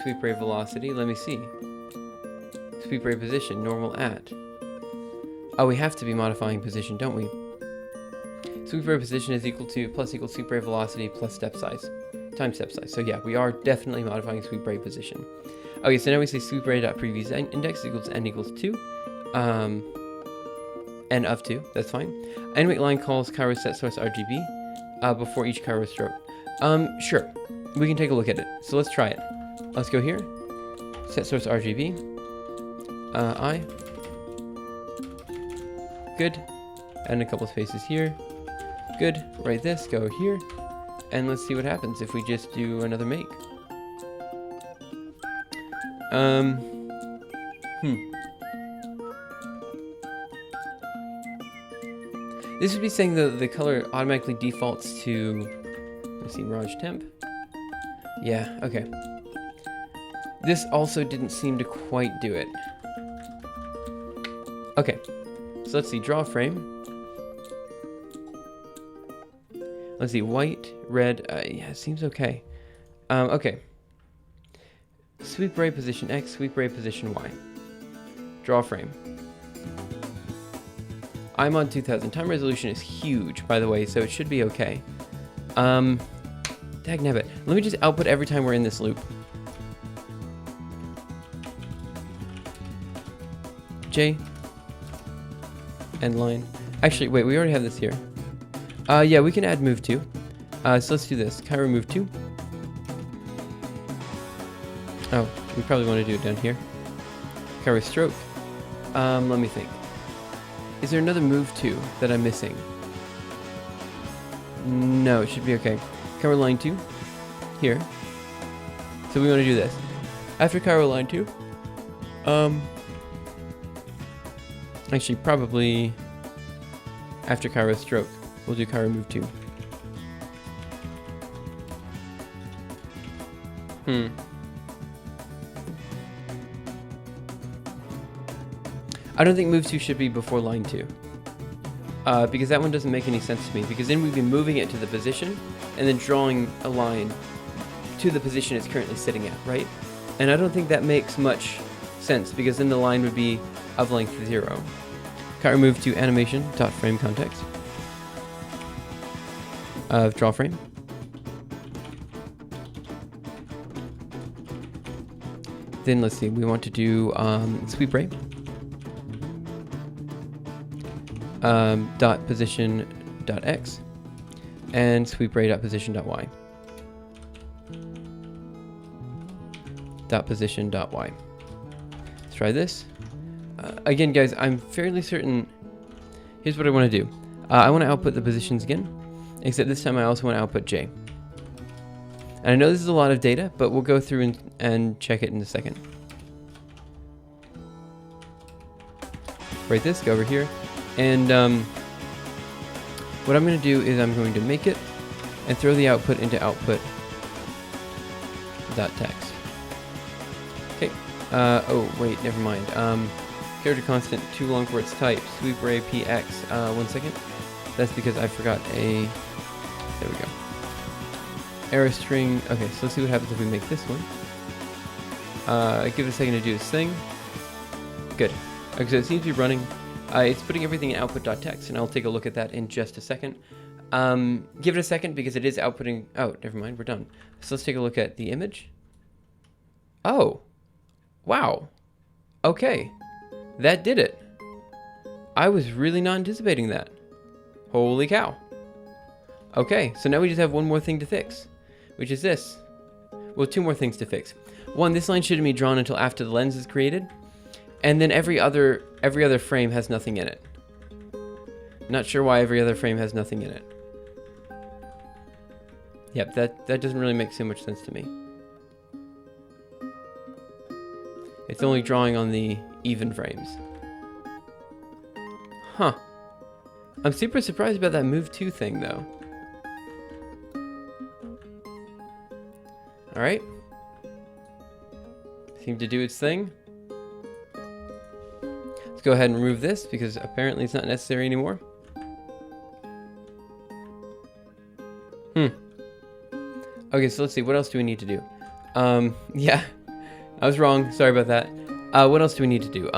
Sweep ray velocity. Let me see. Sweep ray position. Normal at. Oh, we have to be modifying position, don't we? Sweep ray position is equal to plus equals sweep ray velocity plus step size times step size. So yeah, we are definitely modifying sweep ray position. Okay, so now we say sweep ray dot previous index equals n equals 2. N of 2. That's fine. Animate line calls Cairo set source RGB before each Cairo stroke. Sure. We can take a look at it. So let's try it. Let's go here. Set source RGB. I. Good. Add a couple spaces here. Good. Write this. Go here. And let's see what happens if we just do another make. This would be saying the color automatically defaults to, let's see, Mirage Temp. Yeah, okay. This also didn't seem to quite do it. Okay, so let's see, draw frame. Let's see, white, red, yeah, it seems okay. Okay. Sweep ray position X, sweep ray position Y. Draw frame. I'm on 2000. Time resolution is huge, by the way, so it should be okay. Dagnabbit. Let me just output every time we're in this loop. J. End line. Actually, wait, we already have this here. Yeah, we can add move 2. So let's do this. Cairo move 2. Oh, we probably want to do it down here. Cairo stroke. Let me think. Is there another move 2 that I'm missing? No, it should be okay. Cairo line 2. Here. So we want to do this. After Cairo line 2. Actually, probably after Cairo stroke. We'll do Cairo move 2. I don't think move 2 should be before line 2. Because that one doesn't make any sense to me. Because then we'd be moving it to the position and then drawing a line to the position it's currently sitting at, right? And I don't think that makes much sense because then the line would be of length 0. Cairo move to animation dot frame context of draw frame. Then let's see, we want to do sweep ray. Dot position dot X and sweep ray dot position dot Y. Dot position dot Y. Let's try this. Again, guys, I'm fairly certain. Here's what I want to do. I want to output the positions again, except this time I also want to output J. And I know this is a lot of data, but we'll go through and check it in a second. Write this, go over here. And what I'm going to do is I'm going to make it and throw the output into output.text. Okay. Oh, wait, never mind. Character constant, too long for its type. Sweep ray px. 1 second. That's because I forgot a... There we go. Arrow string. Okay, so let's see what happens if we make this one. Give it a second to do this thing. Good. Okay, so it seems to be running. It's putting everything in output.text, and I'll take a look at that in just a second. Give it a second because it is outputting... Oh, never mind, we're done. So let's take a look at the image. Oh. Wow. Okay. That did it. I was really not anticipating that. Holy cow. Okay, so now we just have one more thing to fix, which is this. Well, 2 more things to fix. 1, this line shouldn't be drawn until after the lens is created. And then every other frame has nothing in it. Not sure why every other frame has nothing in it. Yep, that doesn't really make so much sense to me. It's only drawing on the even frames. Huh. I'm super surprised about that move 2 thing though. Alright. Seemed to do its thing. Let's go ahead and remove this because apparently it's not necessary anymore. Okay, so let's see. What else do we need to do? Yeah, I was wrong. Sorry about that. What else do we need to do?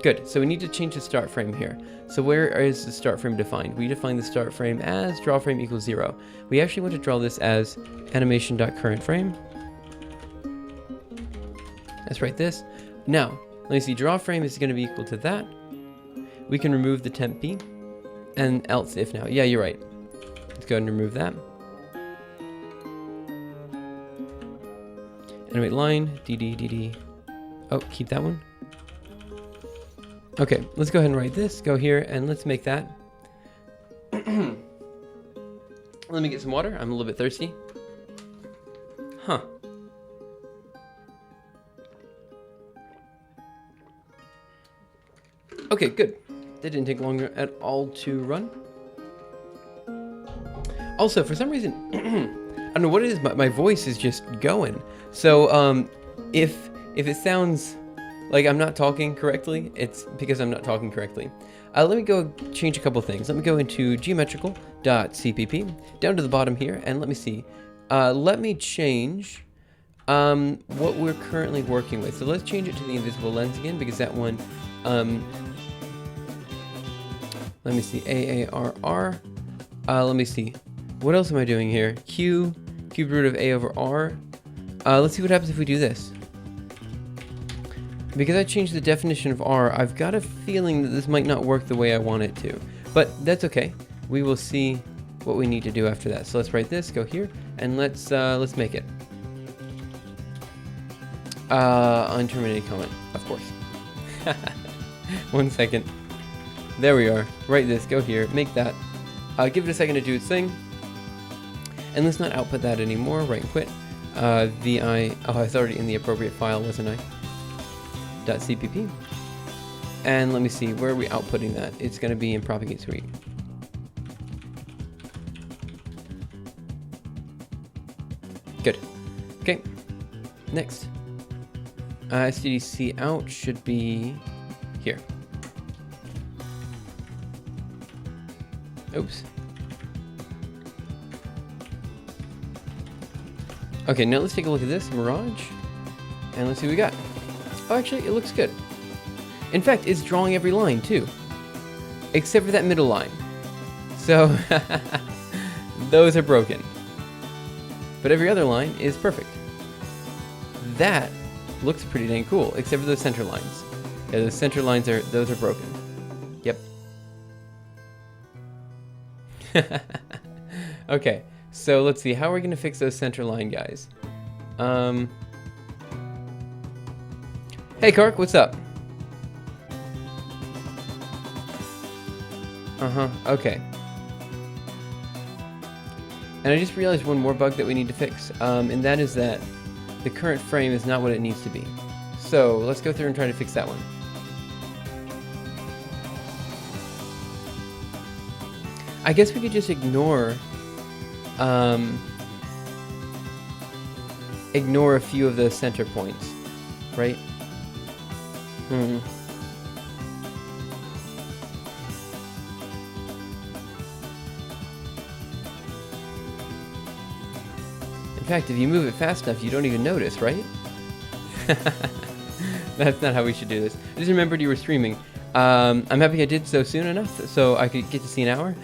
Good. So we need to change the start frame here. So where is the start frame defined? We define the start frame as draw frame equals 0. We actually want to draw this as animation.currentFrame. Let's write this. Now, let me see. Draw frame is going to be equal to that. We can remove the temp p and else if now. Yeah, you're right. Let's go ahead and remove that. Animate line, dd. Oh, keep that one. Okay, let's go ahead and write this. Go here and let's make that. Let me get some water. I'm a little bit thirsty. Huh. Okay, good. That didn't take long at all to run. Also, for some reason, I don't know what it is, but my voice is just going. So, if it sounds like I'm not talking correctly, it's because I'm not talking correctly. Let me go change a couple things. Let me go into geometrical.cpp, down to the bottom here, and let me see. Let me change what we're currently working with. So let's change it to the invisible lens again, because that one, let me see, AARR. Let me see. What else am I doing here? Q, cube root of A over R. Let's see what happens if we do this. Because I changed the definition of R, I've got a feeling that this might not work the way I want it to. But that's okay. We will see what we need to do after that. So let's write this, go here, and let's make it. Unterminated comment, of course. 1 second. There we are. Write this, go here, make that. Give it a second to do its thing. And let's not output that anymore. Right and quit. VI. Oh, I was already in the appropriate file, wasn't I? .cpp. And let me see, where are we outputting that? It's going to be in propagate suite. Good. Okay. Next. STDC out should be here. Oops. Okay, now let's take a look at this Mirage, and let's see what we got. Oh, actually, it looks good. In fact, it's drawing every line too, except for that middle line. So those are broken, but every other line is perfect. That looks pretty dang cool, except for those center lines. Yeah, those center lines are broken. Yep. Okay, so let's see, how are we going to fix those center line guys? Hey Kark, what's up? Okay. And I just realized one more bug that we need to fix, and that is that the current frame is not what it needs to be. So let's go through and try to fix that one. I guess we could just ignore a few of those center points, right? In fact, if you move it fast enough, you don't even notice, right? That's not how we should do this. I just remembered you were streaming. I'm happy I did so soon enough so I could get to see an hour.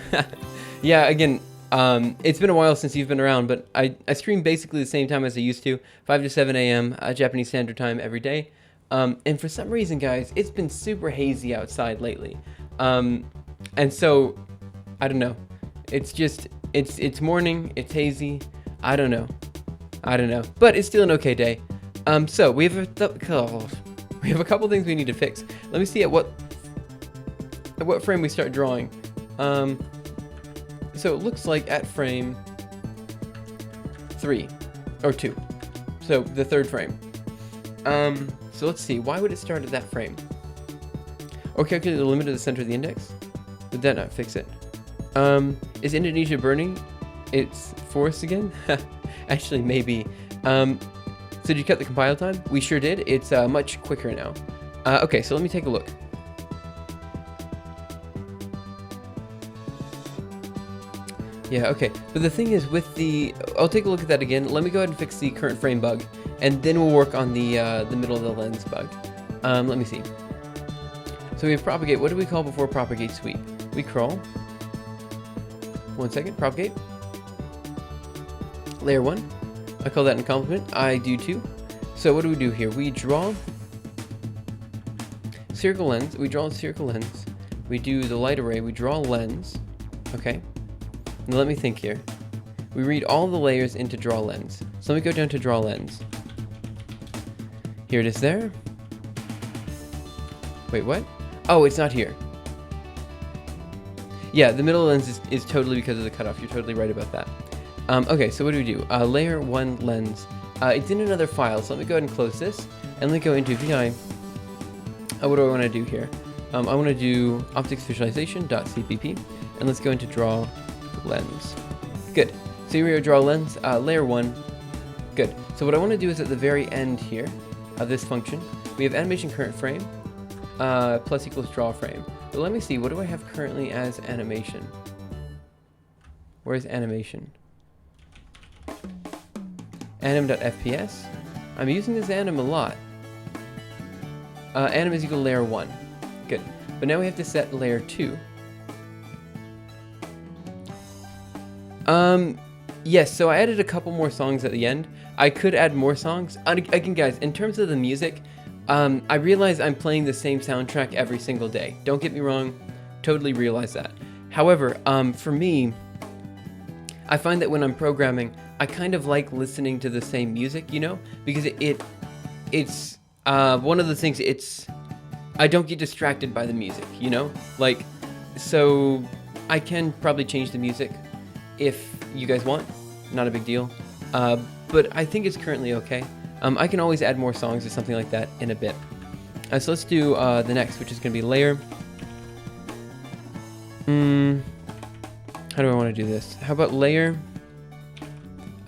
Yeah, again, it's been a while since you've been around, but I stream basically the same time as I used to, 5 to 7 a.m. Japanese Standard Time every day. And for some reason, guys, it's been super hazy outside lately. And so, I don't know. It's just, it's morning, it's hazy. I don't know. But it's still an okay day. So we have a couple things we need to fix. Let me see at what frame we start drawing. So it looks like at frame 3 or 2. So the third frame. So let's see. Why would it start at that frame? Or calculate the limit of the center of the index. Would that not fix it? Is Indonesia burning its forests again? Actually, maybe. So did you cut the compile time? We sure did. It's much quicker now. Okay, so let me take a look. Yeah, okay. But the thing is with the... I'll take a look at that again. Let me go ahead and fix the current frame bug, and then we'll work on the middle of the lens bug. Let me see. So we have propagate. What do we call before propagate sweep? We crawl. 1 second. Propagate. Layer 1. I call that in compliment. I do too. So what do we do here? We draw circle lens. We draw a circle lens. We do the light array. We draw lens. Okay. Now let me think here. We read all the layers into draw lens. So let me go down to draw lens. Here it is there. Wait, what? Oh, it's not here. Yeah, the middle lens is totally because of the cutoff. You're totally right about that. Okay, so what do we do? Layer 1 lens. It's in another file, so let me go ahead and close this. And let me go into VI. What do I want to do here? I want to do optics visualization.cpp. And let's go into draw lens. Good. So here we are, draw lens, layer 1. Good. So what I want to do is at the very end here of this function, we have animation current frame plus equals draw frame. But let me see, what do I have currently as animation? Where's animation? Anim.fps. I'm using this anim a lot. Anim is equal to layer 1. Good. But now we have to set layer 2. Yes, so I added a couple more songs at the end. I could add more songs. Again, guys, in terms of the music, I realize I'm playing the same soundtrack every single day. Don't get me wrong, totally realize that. However, for me, I find that when I'm programming, I kind of like listening to the same music, you know? Because it's one of the things, I don't get distracted by the music, you know? Like, so I can probably change the music if you guys want, not a big deal. But I think it's currently okay. I can always add more songs or something like that in a bit. So let's do the next, which is going to be layer. How do I want to do this? How about layer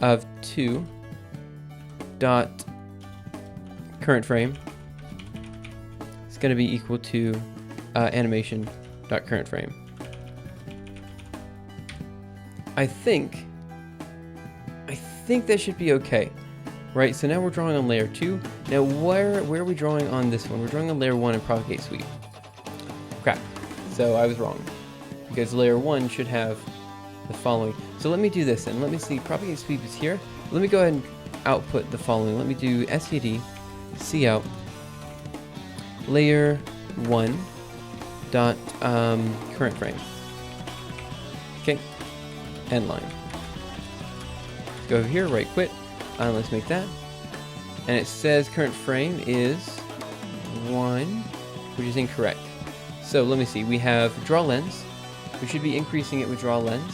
of 2 dot current frame? It's going to be equal to animation dot current frame. I think that should be okay, right? So now we're drawing on layer 2. Now where are we drawing on this one? We're drawing on layer 1 and propagate sweep. Crap. So I was wrong, because layer 1 should have the following. So let me do this, and let me see. Propagate sweep is here. Let me go ahead and output the following. Let me do std cout layer 1 dot current frame. Okay. End line. Go over here, right quit. Let's make that. And it says current frame is 1, which is incorrect. So let me see. We have draw lens. We should be increasing it with draw lens.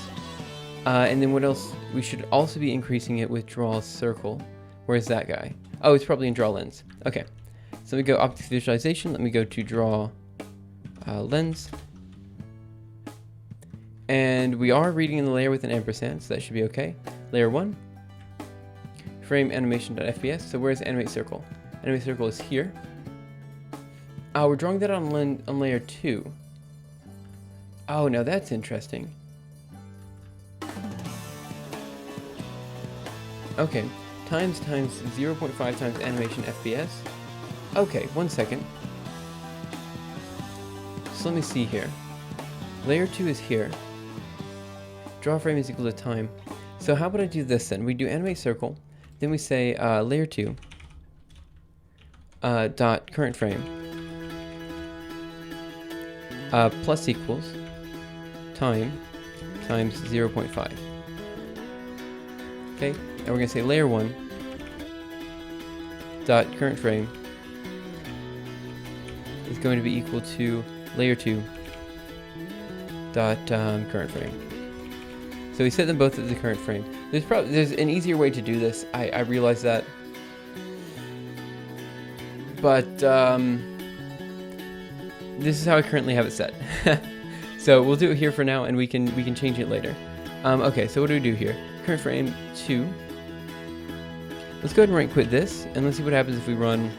And then what else? We should also be increasing it with draw circle. Where's that guy? Oh, it's probably in draw lens. Okay. So let me go optics visualization. Let me go to draw lens. And we are reading in the layer with an ampersand, so that should be okay. Layer 1. Frame animation.fps. So where's animate circle? Animate circle is here. We're drawing that on layer 2. Oh, now that's interesting. Okay. Times 0.5 times animation FPS. Okay, 1 second. So let me see here. Layer 2 is here. Draw frame is equal to time. So how about I do this then? We do animate circle. Then we say layer 2 dot current frame plus equals time times 0.5. Okay, and we're going to say layer 1 dot current frame is going to be equal to layer 2 dot current frame. So we set them both at the current frame. There's an easier way to do this. I realize that, but this is how I currently have it set. So we'll do it here for now, and we can change it later. Okay, so what do we do here? Current frame 2. Let's go ahead and right quit this, and let's see what happens if we run.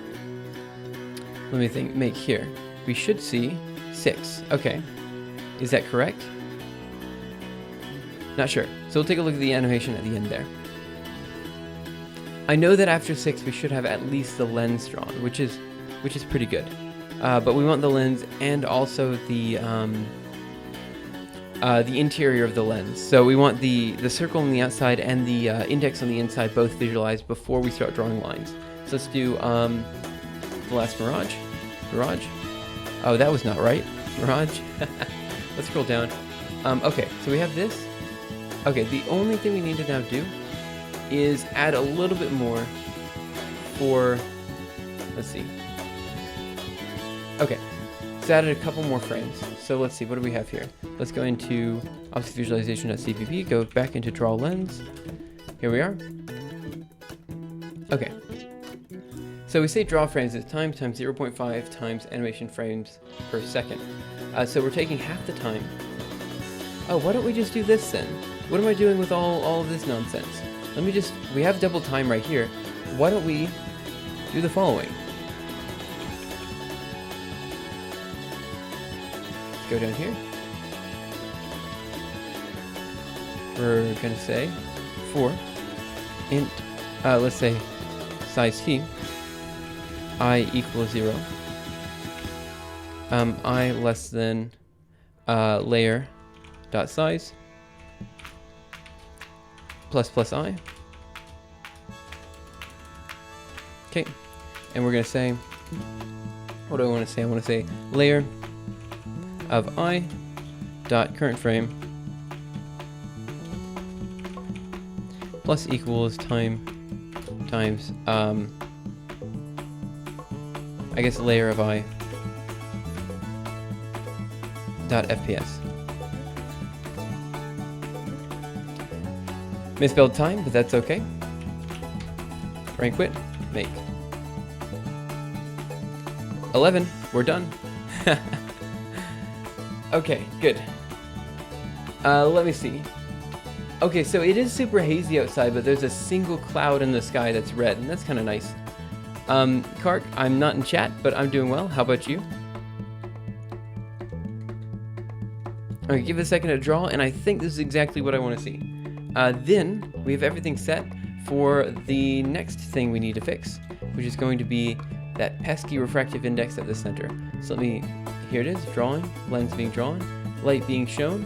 Let me think. Make here. We should see 6. Okay, is that correct? Not sure. So we'll take a look at the animation at the end there. I know that after 6 we should have at least the lens drawn, which is pretty good. But we want the lens and also the interior of the lens. So we want the circle on the outside and the index on the inside both visualized before we start drawing lines. So let's do the last mirage. Oh, that was not right. Mirage. Let's scroll down. Okay, so we have this. Okay, the only thing we need to now do is add a little bit more for, let's see. Okay, so added a couple more frames. So let's see, what do we have here? Let's go into object visualization.cpp, go back into draw lens. Here we are. Okay. So we say draw frames is time times 0.5 times animation frames per second. So we're taking half the time. Oh, why don't we just do this then? What am I doing with all of this nonsense? We have double time right here. Why don't we do the following? Let's go down here. We're gonna say for int, let's say size t, I equals 0. I less than layer dot size plus I. Okay, and we're gonna say, what do I want to say? I want to say layer of I dot current frame plus equals time times I guess layer of I dot FPS. Misspelled time, but that's okay. Rank quit, make. 11, we're done. Okay, good. Let me see. Okay, so it is super hazy outside, but there's a single cloud in the sky that's red, and that's kind of nice. Kark, I'm not in chat, but I'm doing well. How about you? Okay, give it a second to draw, and I think this is exactly what I want to see. Then we have everything set for the next thing we need to fix, which is going to be that pesky refractive index at the center. So here it is, drawing, lens being drawn, light being shown.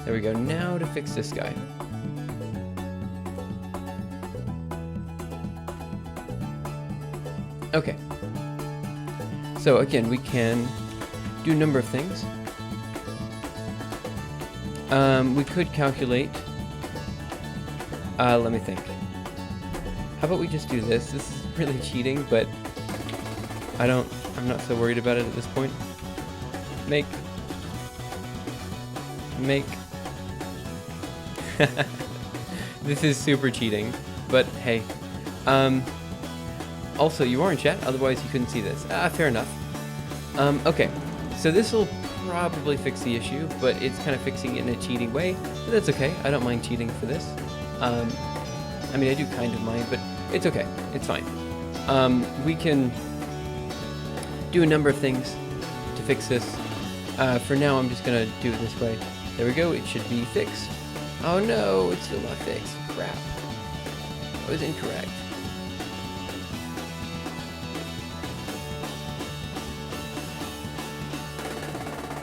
There we go. Now to fix this guy. Okay. So again, we can do a number of things. We could calculate. Let me think. How about we just do this? This is really cheating, but I'm not so worried about it at this point. Make. This is super cheating, but hey. Also, you are in chat, otherwise you couldn't see this. Fair enough. Okay, so this will probably fix the issue, but it's kind of fixing it in a cheating way, but that's okay. I don't mind cheating for this. I mean, I do kind of mind, but it's okay. It's fine. We can do a number of things to fix this. For now, I'm just gonna do it this way. There we go, it should be fixed. Oh no, it's still not fixed. Crap. That was incorrect.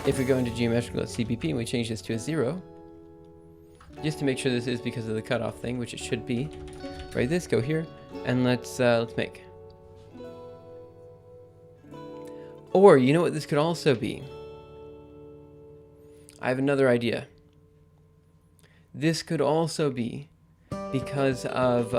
If we go into Geometrical.cpp and we change this to a 0, just to make sure this is because of the cutoff thing, which it should be. Write this, go here, and let's make. Or, you know what this could also be? I have another idea. This could also be because of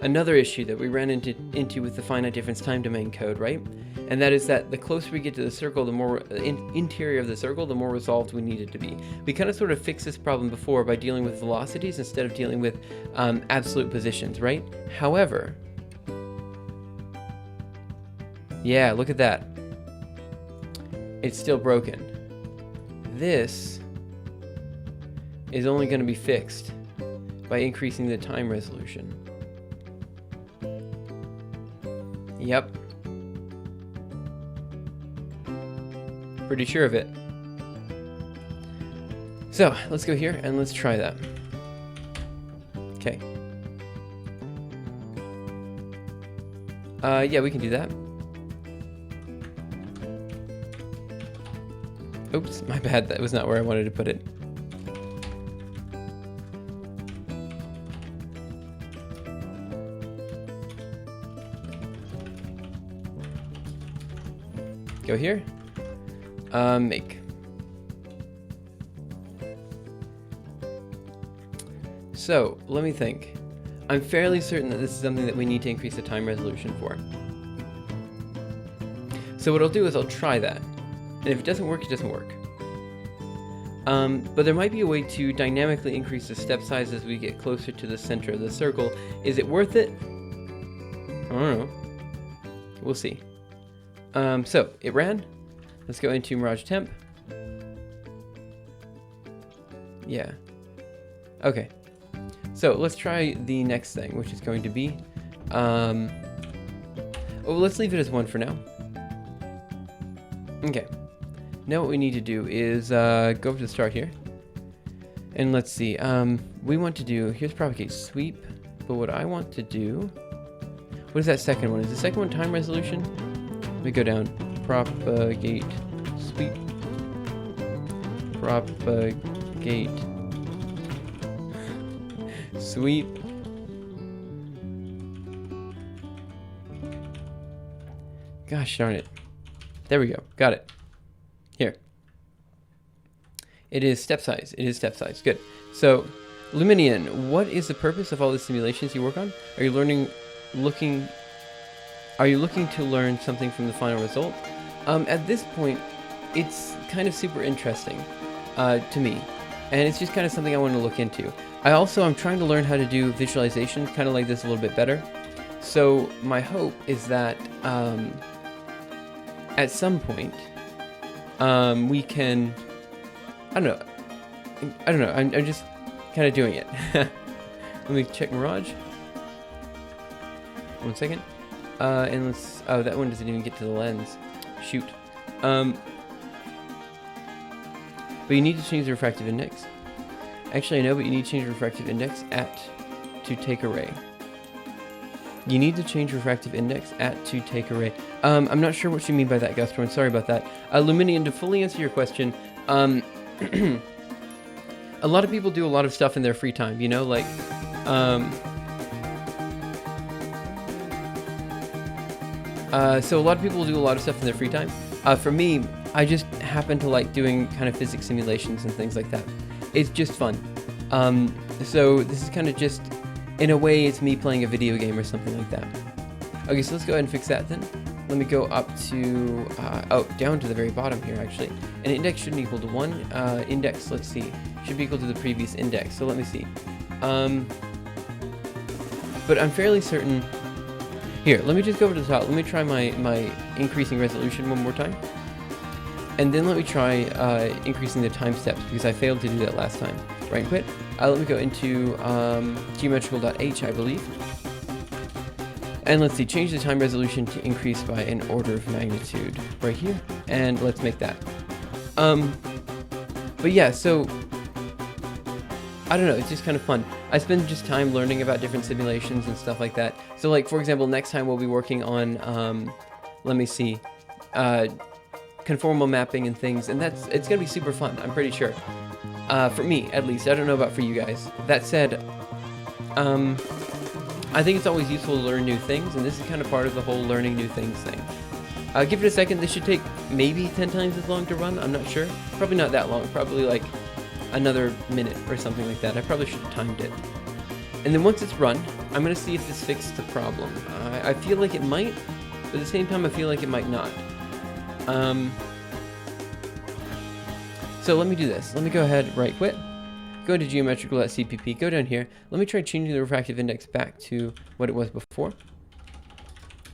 another issue that we ran into with the finite difference time domain code, right? And that is that the closer we get to the circle, the more interior of the circle, the more resolved we need it to be. We kind of sort of fixed this problem before by dealing with velocities instead of dealing with absolute positions, right? However, yeah, look at that. It's still broken. This is only going to be fixed by increasing the time resolution. Yep. Pretty sure of it. So let's go here and let's try that. Okay. Yeah, we can do that. Oops, my bad. That was not where I wanted to put it. Go here. Make. So, let me think. I'm fairly certain that this is something that we need to increase the time resolution for. So what I'll do is I'll try that. And if it doesn't work, it doesn't work. But there might be a way to dynamically increase the step size as we get closer to the center of the circle. Is it worth it? I don't know. We'll see. So, it ran. Let's go into Mirage Temp. Yeah. Okay. So, let's try the next thing, which is going to be... oh, let's leave it as 1 for now. Okay. Now what we need to do is go over to the start here. And let's see. We want to do... Here's Propagate Sweep. But what I want to do... What is that second one? Is the second one time resolution? Let me go down. Propagate Sweep. Propagate Sweep. Gosh darn it. There we go. Got it. Here. It is step size. It is step size. Good. So, Luminian, what is the purpose of all the simulations you work on? Are you looking to learn something from the final result? At this point, it's kind of super interesting to me. And it's just kind of something I want to look into. I'm trying to learn how to do visualizations kind of like this a little bit better. So my hope is that at some point we can, I don't know, I'm just kind of doing it. Let me check Mirage. 1 second. And let's, oh, that one doesn't even get to the lens. Shoot. But you need to change the refractive index. Actually, I know, but you need to change the refractive index to take array. You need to change refractive index to take array. I'm not sure what you mean by that, Gustorn. Sorry about that. Luminian, to fully answer your question, a lot of people do a lot of stuff in their free time, you know, like, so a lot of people do a lot of stuff in their free time. For me, I just happen to like doing kind of physics simulations and things like that. It's just fun. So this is kind of just, in a way, it's me playing a video game or something like that. Okay, so let's go ahead and fix that then. Let me go up to, down to the very bottom here actually. And index shouldn't equal to 1. Index, let's see, should be equal to the previous index. So let me see. But I'm fairly certain. Here, let me just go over to the top. Let me try my increasing resolution one more time. And then let me try increasing the time steps, because I failed to do that last time. Right and quit. Let me go into geometrical.h, I believe. And let's see, change the time resolution to increase by an order of magnitude. Right here. And let's make that. But yeah, so... I don't know, it's just kind of fun. I spend just time learning about different simulations and stuff like that. So like, for example, next time we'll be working on, let me see, conformal mapping and things, and it's gonna be super fun, I'm pretty sure. For me, at least. I don't know about for you guys. That said, I think it's always useful to learn new things, and this is kind of part of the whole learning new things thing. Give it a second. This should take maybe 10 times as long to run, I'm not sure. Probably not that long, probably like another minute or something like that. I probably should have timed it. And then once it's run, I'm going to see if this fixed the problem. I feel like it might, but at the same time I feel like it might not. So let me do this. Let me go ahead, right quit, go into geometrical.cpp, go down here. Let me try changing the refractive index back to what it was before.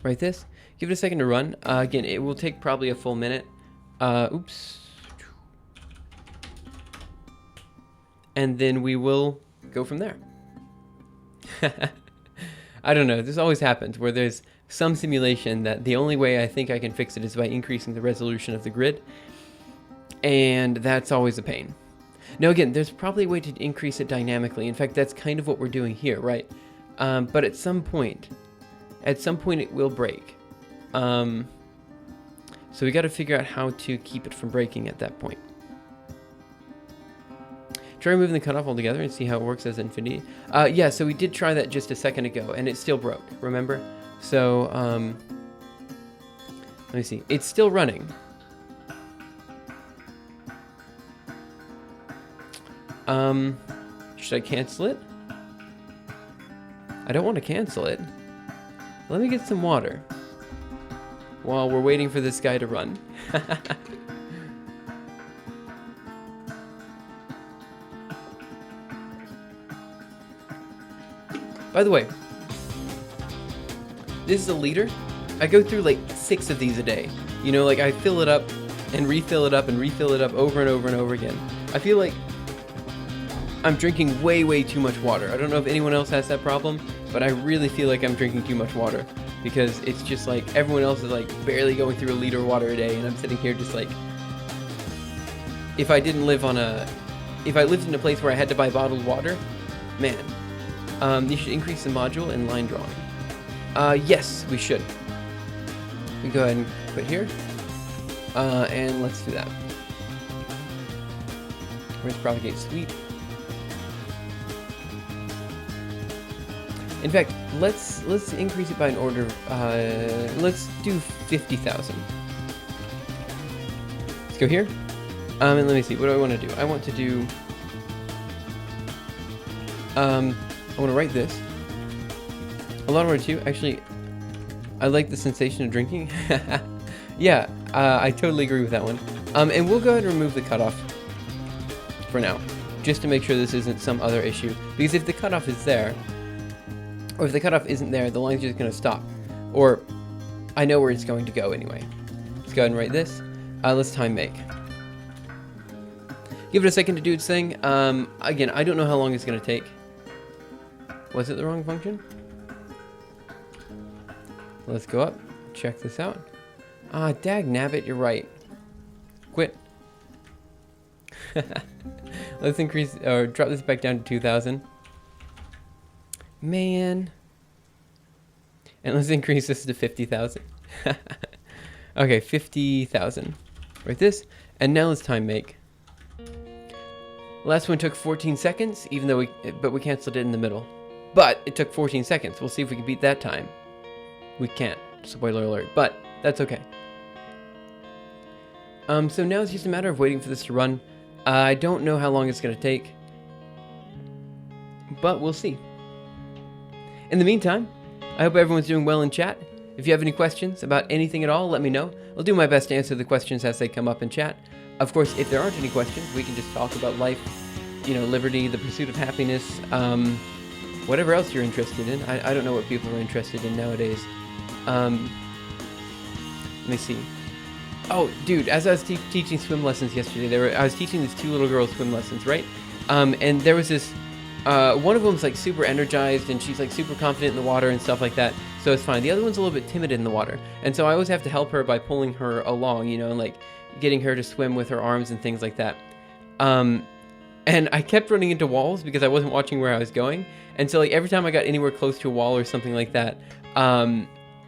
Right this. Give it a second to run. Again, it will take probably a full minute. Oops. And then we will go from there. I don't know, this always happens where there's some simulation that the only way I think I can fix it is by increasing the resolution of the grid, and that's always a pain. Now again, there's probably a way to increase it dynamically. In fact, that's kind of what we're doing here, right? But at some point it will break. So we got to figure out how to keep it from breaking at that point. Try removing the cutoff altogether and see how it works as infinity. Yeah, so we did try that just a second ago, and it still broke, remember? So, let me see. It's still running. Should I cancel it? I don't want to cancel it. Let me get some water while we're waiting for this guy to run. By the way, this is a liter. I go through like 6 of these a day. You know, like I fill it up and refill it up and refill it up over and over and over again. I feel like I'm drinking way too much water. I don't know if anyone else has that problem, but I really feel like I'm drinking too much water because it's just like everyone else is like barely going through a liter of water a day, and I'm sitting here just like, if I lived in a place where I had to buy bottled water, man. You should increase the module and line drawing. Yes, we should. We go ahead and quit here. And let's do that. Where's propagate sweep? In fact, let's increase it by an order. Let's do 50,000. Let's go here. And let me see. What do I want to do? I want to do. I want to write this. A lot of order 2. Actually, I like the sensation of drinking. Yeah, I totally agree with that one. And we'll go ahead and remove the cutoff for now, just to make sure this isn't some other issue. Because if the cutoff is there, or if the cutoff isn't there, the line's just going to stop. Or I know where it's going to go anyway. Let's go ahead and write this. Let's time make. Give it a second to do its thing. Again, I don't know how long it's going to take. Was it the wrong function? Let's go up. Check this out. Ah, dag nabbit, you're right. Quit. Let's increase or drop this back down to 2,000. Man. And let's increase this to 50,000. Okay, 50,000. Write this. And now let's time make. Last one took 14 seconds, even though we canceled it in the middle. But it took 14 seconds. We'll see if we can beat that time. We can't. Spoiler alert. But that's okay. So now it's just a matter of waiting for this to run. I don't know how long it's going to take. But we'll see. In the meantime, I hope everyone's doing well in chat. If you have any questions about anything at all, let me know. I'll do my best to answer the questions as they come up in chat. Of course, if there aren't any questions, we can just talk about life, you know, liberty, the pursuit of happiness, whatever else you're interested in. I don't know what people are interested in nowadays. Let me see. Oh, dude, as I was teaching swim lessons yesterday, I was teaching these 2 little girls swim lessons, right? And there was this, one of them's like super energized and she's like super confident in the water and stuff like that. So it's fine. The other one's a little bit timid in the water. And so I always have to help her by pulling her along, you know, and like getting her to swim with her arms and things like that. And I kept running into walls because I wasn't watching where I was going. And so like every time I got anywhere close to a wall or something like that,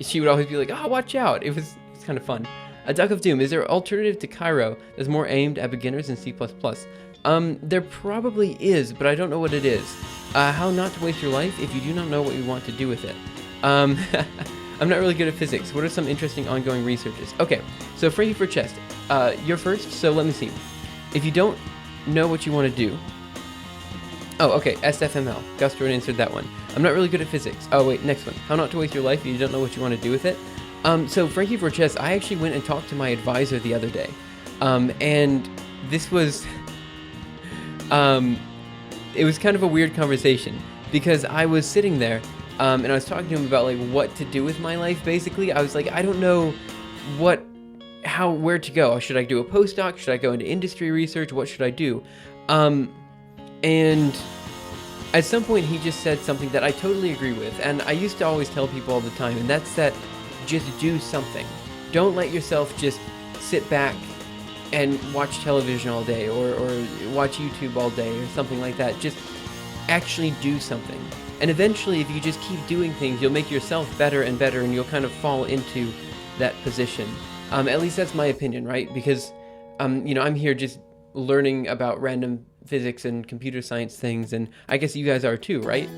she would always be like, oh, watch out. It's kind of fun. A Duck of Doom, is there an alternative to Cairo that's more aimed at beginners in C++? There probably is, but I don't know what it is. How not to waste your life if you do not know what you want to do with it. I'm not really good at physics. What are some interesting ongoing researches? Okay, so Frankie for Chest, you're first, so let me see. If you don't know what you want to do... Oh, okay, SFML. Guster answered that one. I'm not really good at physics. Oh, wait, next one. How not to waste your life if you don't know what you want to do with it. So Frankie for Chess, I actually went and talked to my advisor the other day. And this was... it was kind of a weird conversation because I was sitting there and I was talking to him about like what to do with my life. Basically, I was like, I don't know where to go. Should I do a postdoc? Should I go into industry research? What should I do? And at some point he just said something that I totally agree with. And I used to always tell people all the time, and that's that just do something. Don't let yourself just sit back and watch television all day or watch YouTube all day or something like that. Just actually do something. And eventually, if you just keep doing things, you'll make yourself better and better, and you'll kind of fall into that position. At least that's my opinion, right? Because, you know, I'm here just learning about random physics and computer science things, and I guess you guys are too, right?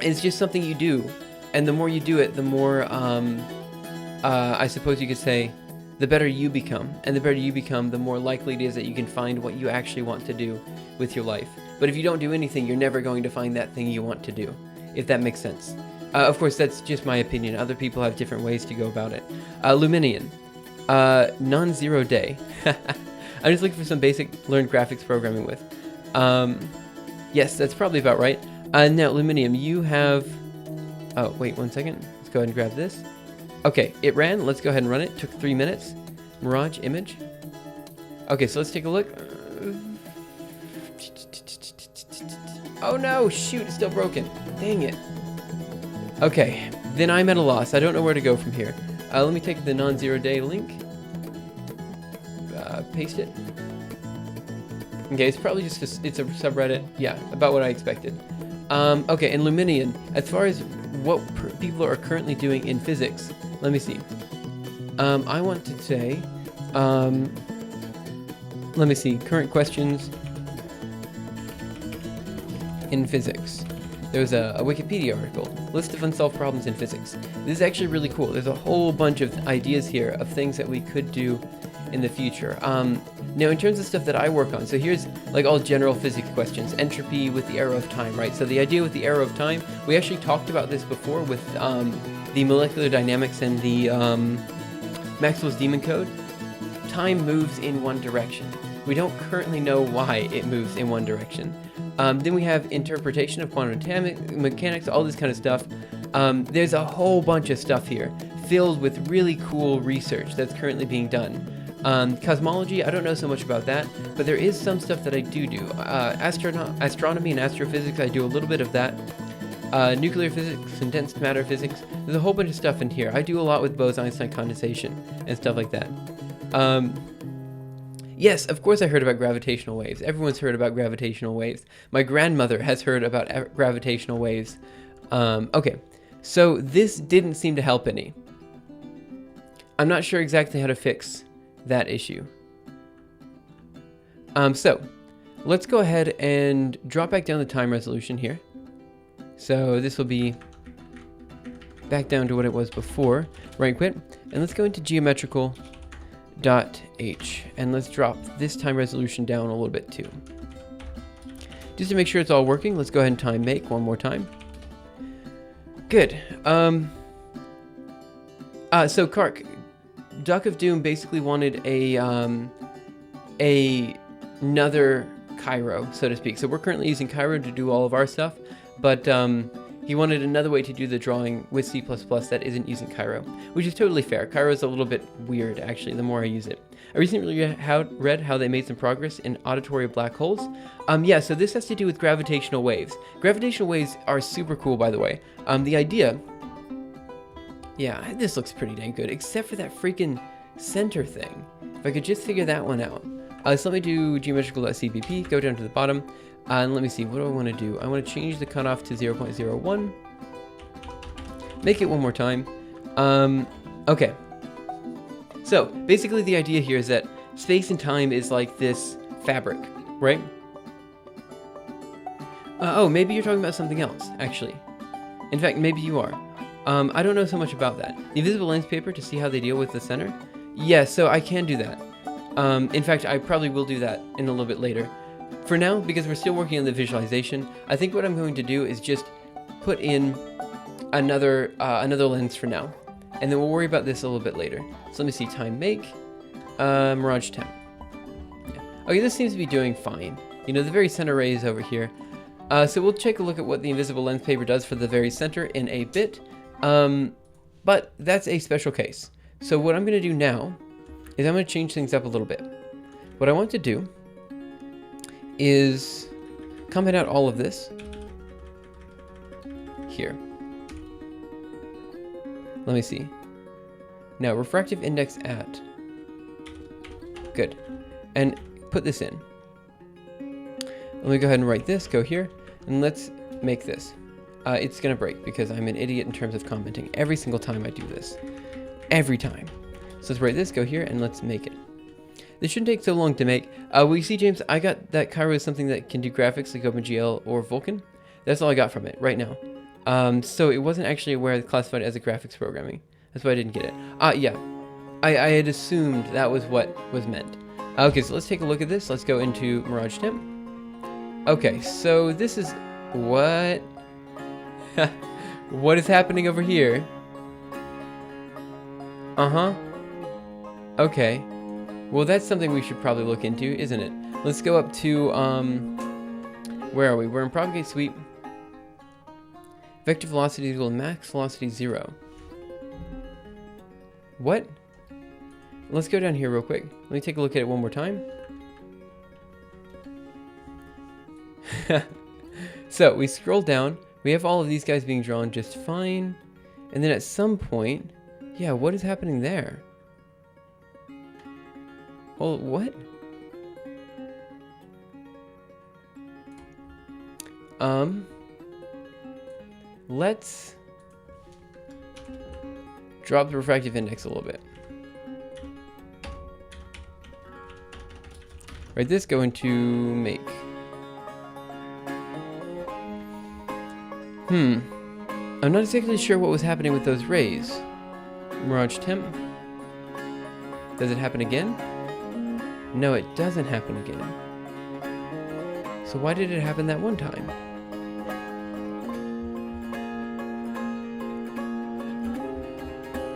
It's just something you do, and the more you do it, the more, I suppose you could say, the better you become. And the better you become, the more likely it is that you can find what you actually want to do with your life. But if you don't do anything, you're never going to find that thing you want to do, if that makes sense. Of course, that's just my opinion. Other people have different ways to go about it. Luminian. Non-zero day. I'm just looking for some basic learned graphics programming with. Yes, that's probably about right. Now, Luminium, you have... Oh, wait 1 second. Let's go ahead and grab this. Okay, it ran. Let's go ahead and run it. Took 3 minutes. Mirage image. Okay, so let's take a look. Oh no, shoot, it's still broken. Dang it. Okay, then I'm at a loss. I don't know where to go from here. Let me take the non-zero day link. Paste it. Okay, it's probably just it's a subreddit. Yeah, about what I expected. Okay, and Luminian, as far as what people are currently doing in physics, let me see. I want to say, let me see, current questions in physics. There's a Wikipedia article, list of unsolved problems in physics. This is actually really cool. There's a whole bunch of ideas here of things that we could do in the future. Now, in terms of stuff that I work on, so here's like all general physics questions, entropy with the arrow of time, right? So the idea with the arrow of time, we actually talked about this before with the molecular dynamics and the Maxwell's Demon Code. Time moves in one direction. We don't currently know why it moves in one direction. Then we have interpretation of quantum mechanics, all this kind of stuff. There's a whole bunch of stuff here filled with really cool research that's currently being done. Cosmology, I don't know so much about that, but there is some stuff that I do. Astronomy and astrophysics, I do a little bit of that. Nuclear physics, condensed matter physics, there's a whole bunch of stuff in here. I do a lot with Bose-Einstein condensation and stuff like that. Yes, of course I heard about gravitational waves. Everyone's heard about gravitational waves. My grandmother has heard about gravitational waves. Okay, so this didn't seem to help any. I'm not sure exactly how to fix that issue. So let's go ahead and drop back down the time resolution here. So this will be back down to what it was before. Right quit. And let's go into Geometrical .h, and let's drop this time resolution down a little bit too. Just to make sure it's all working, let's go ahead and time make one more time. Good. So Kark, Duck of Doom basically wanted another Cairo, so to speak. So we're currently using Cairo to do all of our stuff, but he wanted another way to do the drawing with C++ that isn't using Cairo, which is totally fair. Cairo is a little bit weird, actually, the more I use it. I recently read how they made some progress in auditory black holes. Yeah, so this has to do with gravitational waves. Gravitational waves are super cool, by the way. The idea... Yeah, this looks pretty dang good, except for that freaking center thing. If I could just figure that one out. So let me do geometrical.cpp, go down to the bottom. And let me see, what do I want to do? I want to change the cutoff to 0.01. Make it one more time. Okay. So, basically the idea here is that space and time is like this fabric, right? Oh, maybe you're talking about something else, actually. In fact, maybe you are. I don't know so much about that. The invisible lens paper to see how they deal with the center? Yeah, so I can do that. In fact, I probably will do that in a little bit later. For now, because we're still working on the visualization, I think what I'm going to do is just put in another lens for now, and then we'll worry about this a little bit later. So let me see, time make, Mirage 10. Yeah. Okay, this seems to be doing fine. You know, the very center ray is over here. So we'll take a look at what the invisible lens paper does for the very center in a bit. But that's a special case. So what I'm going to do now is I'm going to change things up a little bit. What I want to do is comment out all of this here. Let me see. Now, refractive index at good. And put this in. Let me go ahead and write this, go here, and let's make this. It's gonna break because I'm an idiot in terms of commenting every single time I do this. Every time. So let's write this, go here, and let's make it. This shouldn't take so long to make. Well, you see, James, I got that Cairo is something that can do graphics like OpenGL or Vulkan. That's all I got from it right now. So it wasn't actually aware classified as a graphics programming. That's why I didn't get it. Yeah. I had assumed that was what was meant. Okay, so let's take a look at this. Let's go into Mirage Temp. Okay, so this is what... what is happening over here? Uh-huh. Okay. Well, that's something we should probably look into, isn't it? Let's go up to, where are we? We're in Propagate Sweep. Vector velocity is equal to max velocity 0. What? Let's go down here real quick. Let me take a look at it one more time. So, we scroll down. We have all of these guys being drawn just fine. And then at some point... Yeah, what is happening there? Well, what? Let's drop the refractive index a little bit. Right, this go into make. I'm not exactly sure what was happening with those rays. Mirage Temp. Does it happen again? No, it doesn't happen again. So why did it happen that one time?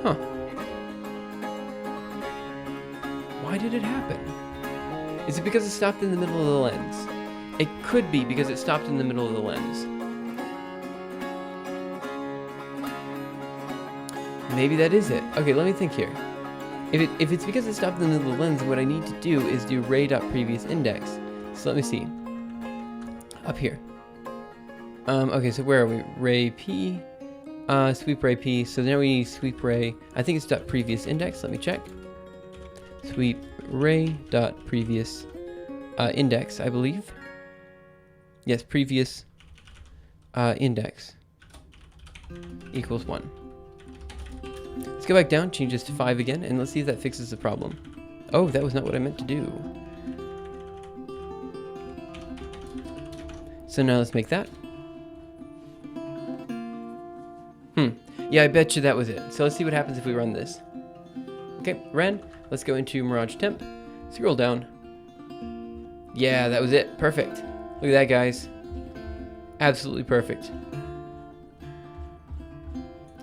Huh. Why did it happen? Is it because it stopped in the middle of the lens? It could be because it stopped in the middle of the lens. Maybe that is it. Okay, let me think here. If it's because it stopped in the middle of the lens, what I need to do is do ray.previousindex. So let me see. Up here. Okay, so where are we? Ray P, sweep ray P. So now we need sweep ray. I think it's dot previous index. Let me check. Sweep ray dot previous index, I believe. Yes, previous index equals 1. Let's go back down, change this to 5 again, and let's see if that fixes the problem. Oh, that was not what I meant to do. So now let's make that. Yeah, I bet you that was it. So let's see what happens if we run this. Okay, ran. Let's go into Mirage Temp. Scroll down. Yeah, that was it. Perfect. Look at that, guys. Absolutely perfect.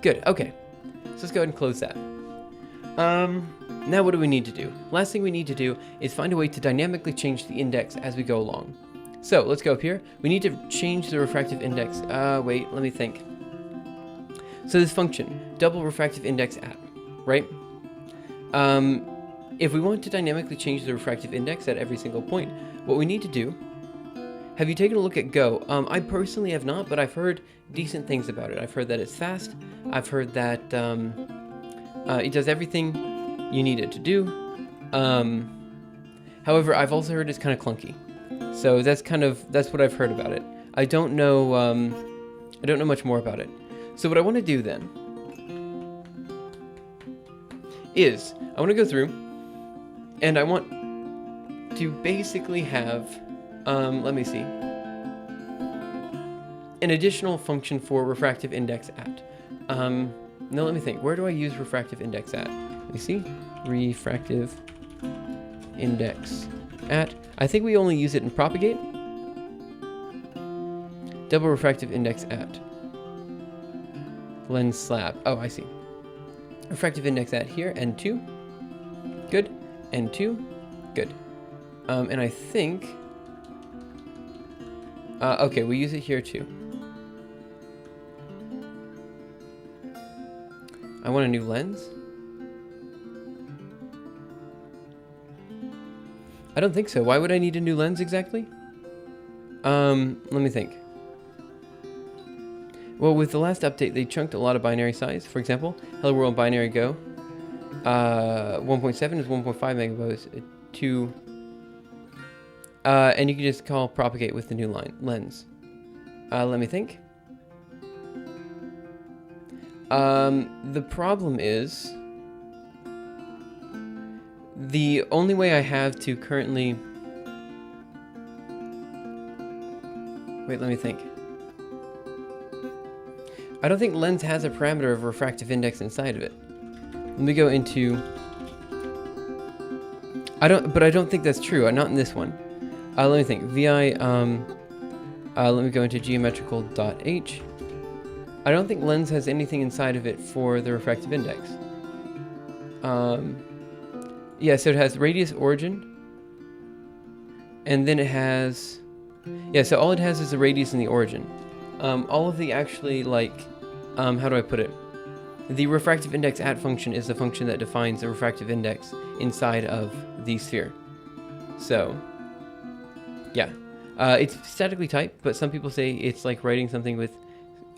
Good, okay. So let's go ahead and close that. Now what do we need to do? Last thing we need to do is find a way to dynamically change the index as we go along. So let's go up here. We need to change the refractive index. Wait, let me think. So this function, double refractive index at, right? If we want to dynamically change the refractive index at every single point, what we need to do... Have you taken a look at Go? I personally have not, but I've heard decent things about it. I've heard that it's fast. I've heard that it does everything you need it to do. However, I've also heard it's kind of clunky. So that's what I've heard about it. I don't know much more about it. So what I want to do then is I want to go through and I want to basically have let me see. An additional function for refractive index at. No, let me think. Where do I use refractive index at? Let me see. Refractive index at. I think we only use it in propagate. Double refractive index at. Lens slab. Oh, I see. Refractive index at here. N2. Good. N2. Good. And I think... okay, we use it here too. I want a new lens. I don't think so. Why would I need a new lens exactly? Let me think. Well, with the last update, they chunked a lot of binary size. For example, Hello World Binary Go 1.7 is 1.5 megabytes to, and you can just call propagate with the new lens. Let me think. The problem is, the only way I have to currently... Wait, let me think. I don't think lens has a parameter of refractive index inside of it. Let me go into... But I don't think that's true. Not in this one. Let me think. VI, let me go into geometrical.h. I don't think lens has anything inside of it for the refractive index. Yeah, so it has radius, origin, and then it has... Yeah, so all it has is the radius and the origin. All of the actually, like, how do I put it? The refractive index at function is the function that defines the refractive index inside of the sphere. So, yeah. It's statically typed, but some people say it's like writing something with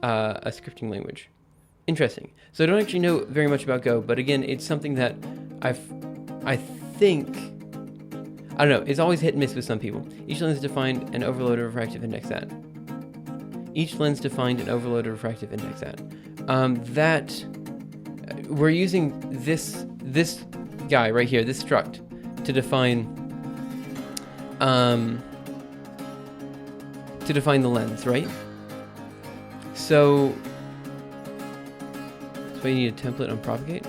a scripting language. Interesting. So I don't actually know very much about Go, but again, it's something that I think... I don't know, it's always hit and miss with some people. Each lens defined an overloaded refractive index at. Each lens defined an overloaded refractive index at. We're using this guy right here, this struct, to define the lens, right? So you need a template on propagate?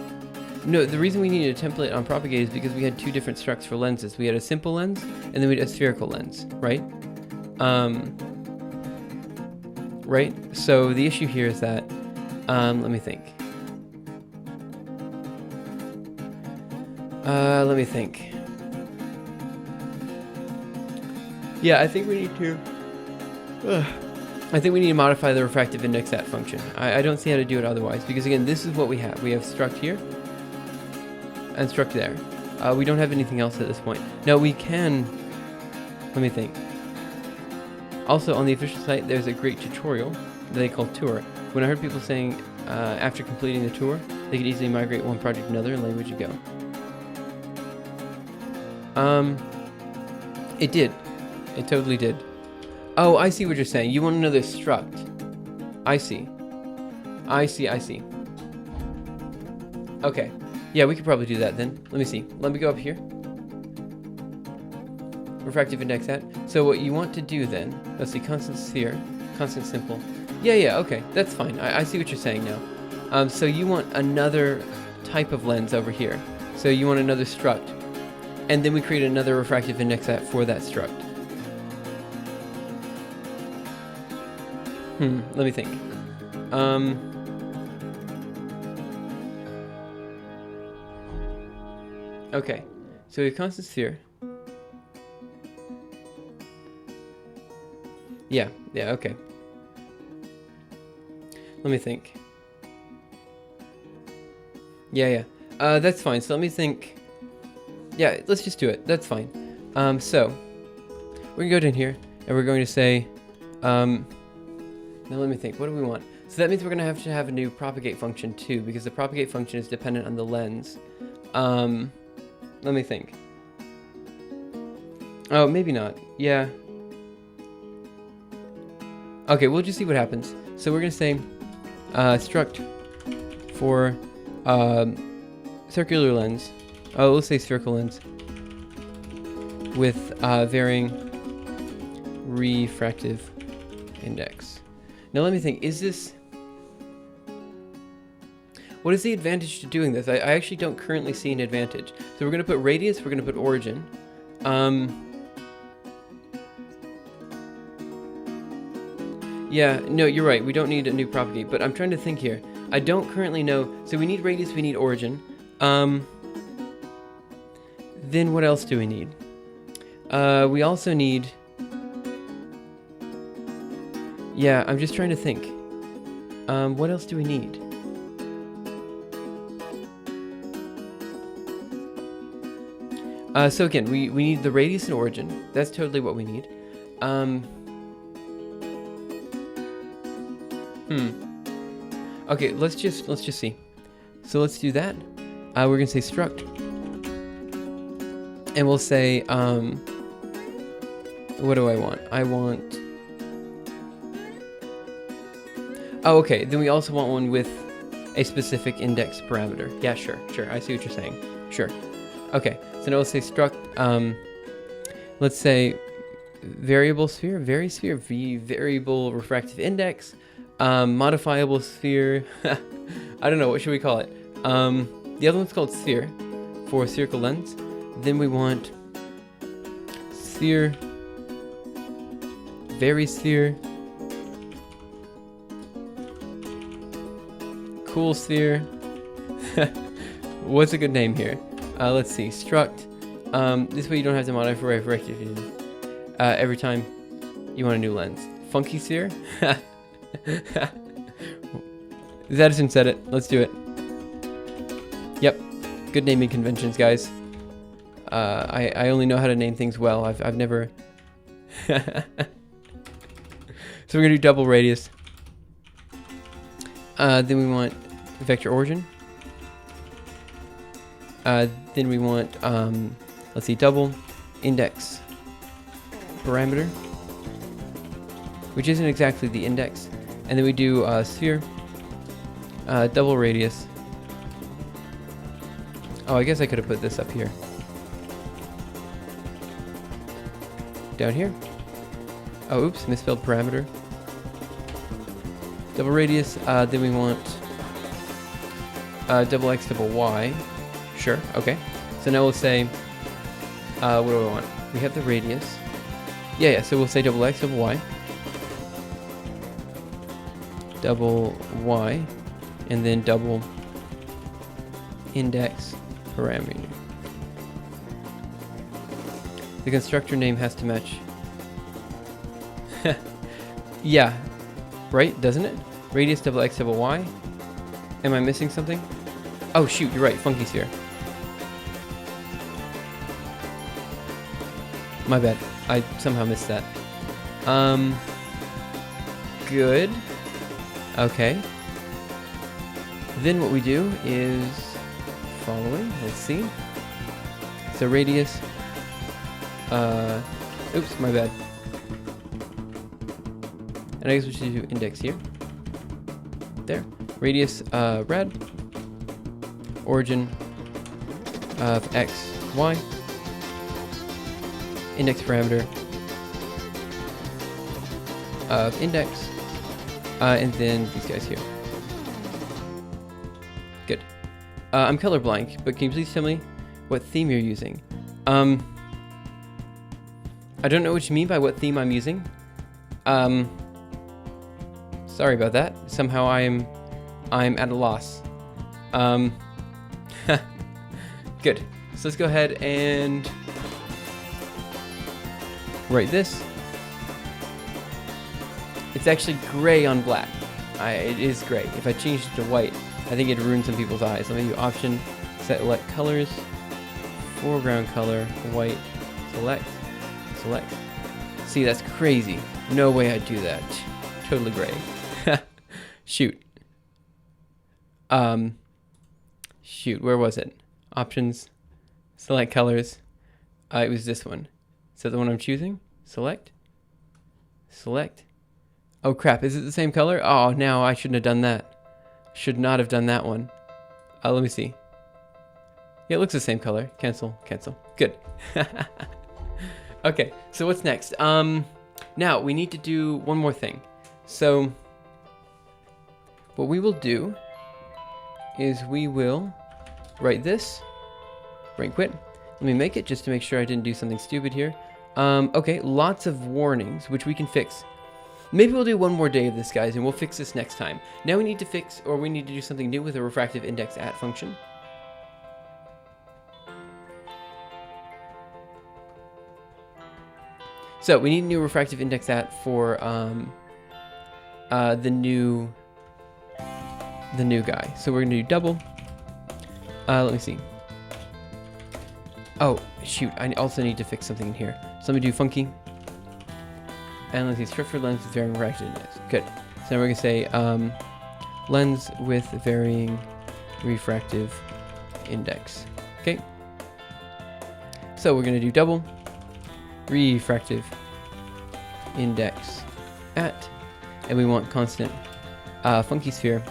No, the reason we needed a template on propagate is because we had two different structs for lenses. We had a simple lens, and then we had a spherical lens, right? Right? So the issue here is that, let me think. Let me think. Yeah, I think we need to... I think we need to modify the refractive index at function. I don't see how to do it otherwise, because again, this is what we have. We have struct here, and struct there. We don't have anything else at this point. Now we can... Let me think. Also, on the official site, there's a great tutorial that they call Tour. When I heard people saying after completing the tour, they could easily migrate one project to another, and away would you go. It did. It totally did. Oh, I see what you're saying. You want another struct. I see. I see. Okay. Yeah, we could probably do that then. Let me see. Let me go up here. Refractive index at. So what you want to do then, let's see, constant sphere, constant simple. Yeah, okay, that's fine. I see what you're saying now. So you want another type of lens over here. So you want another struct. And then we create another refractive index at for that struct. Let me think. Okay, so we have constant sphere. Yeah, okay. Let me think. Yeah. That's fine. So let me think. Yeah, let's just do it. That's fine. So we're gonna go down here and we're going to say, now let me think. What do we want? So that means we're gonna have to have a new propagate function too, because the propagate function is dependent on the lens. Let me think. Oh, maybe not. Yeah. Okay, we'll just see what happens. So we're gonna say struct for circular lens. Oh, let's say spherical lens with varying refractive index. Now let me think. Is this... What is the advantage to doing this? I actually don't currently see an advantage. So we're gonna put radius. We're gonna put origin. Yeah, no, you're right. We don't need a new propagate, but I'm trying to think here. I don't currently know. So we need radius, we need origin. Then what else do we need? We also need... Yeah, I'm just trying to think. What else do we need? So again, we need the radius and origin. That's totally what we need. Okay, let's just see. So let's do that. We're gonna say struct And we'll say, what do I want? I want... Oh, okay. Then we also want one with a specific index parameter. Yeah, sure. I see what you're saying. Sure. Okay. So now let's say struct, let's say variable sphere, variable refractive index, modifiable sphere. I don't know. What should we call it? The other one's called sphere for spherical lens. Then we want sphere, varisphere, cool sphere. What's a good name here? Let's see. Struct. This way you don't have to modify for refractive every time you want a new lens. Funky sphere. Zadison said it. Let's do it. Yep. Good naming conventions, guys. I only know how to name things well. I've never... So we're going to do double radius. Then we want vector origin. Then we want, let's see, double index parameter, which isn't exactly the index. And then we do sphere, double radius. Oh, I guess I could have put this up here. Down here. Oh, oops, misspelled parameter. Double radius, then we want double x, double y. Sure, okay. So now we'll say, what do I want? We have the radius. Yeah, so we'll say double x, double y. Double y, and then double index parameter. The constructor name has to match. Yeah, right, doesn't it? Radius double x double y. Am I missing something? Oh shoot, you're right, funky sphere. My bad, I somehow missed that. Good. Okay. Then what we do is following, let's see. So radius, oops, my bad. And I guess we should do index here. There. Radius, rad. Origin of x, y. Index parameter of index. And then these guys here. Good. I'm colorblind, but can you please tell me what theme you're using? I don't know what you mean by what theme I'm using. Sorry about that. Somehow I'm at a loss. Good. So let's go ahead and write this. It's actually gray on black. It is gray. If I change it to white, I think it'd ruin some people's eyes. Let me do option, select colors, foreground color, white, select. See, that's crazy. No way I'd do that. Totally gray. Shoot. Shoot, where was it? Options, select colors. It was this one. Is that the one I'm choosing? Select. Oh crap, is it the same color? Oh, now I shouldn't have done that. Should not have done that one. Let me see. Yeah, it looks the same color. Cancel. Good. Okay, so what's next? Now we need to do one more thing. So what we will do is we will write this, right quit. Let me make it just to make sure I didn't do something stupid here. Okay, lots of warnings, which we can fix. Maybe we'll do one more day of this, guys, and we'll fix this next time. Now we need to fix, or we need to do something new with a refractive index at function. So we need a new refractive index at for the new guy. So we're gonna do double. Let me see. Oh shoot! I also need to fix something in here. So let me do funky. And let's see, structured lens with varying refractive index. Good. So now we're gonna say lens with varying refractive index. Okay. So we're going to do double refractive index at, and we want constant funky sphere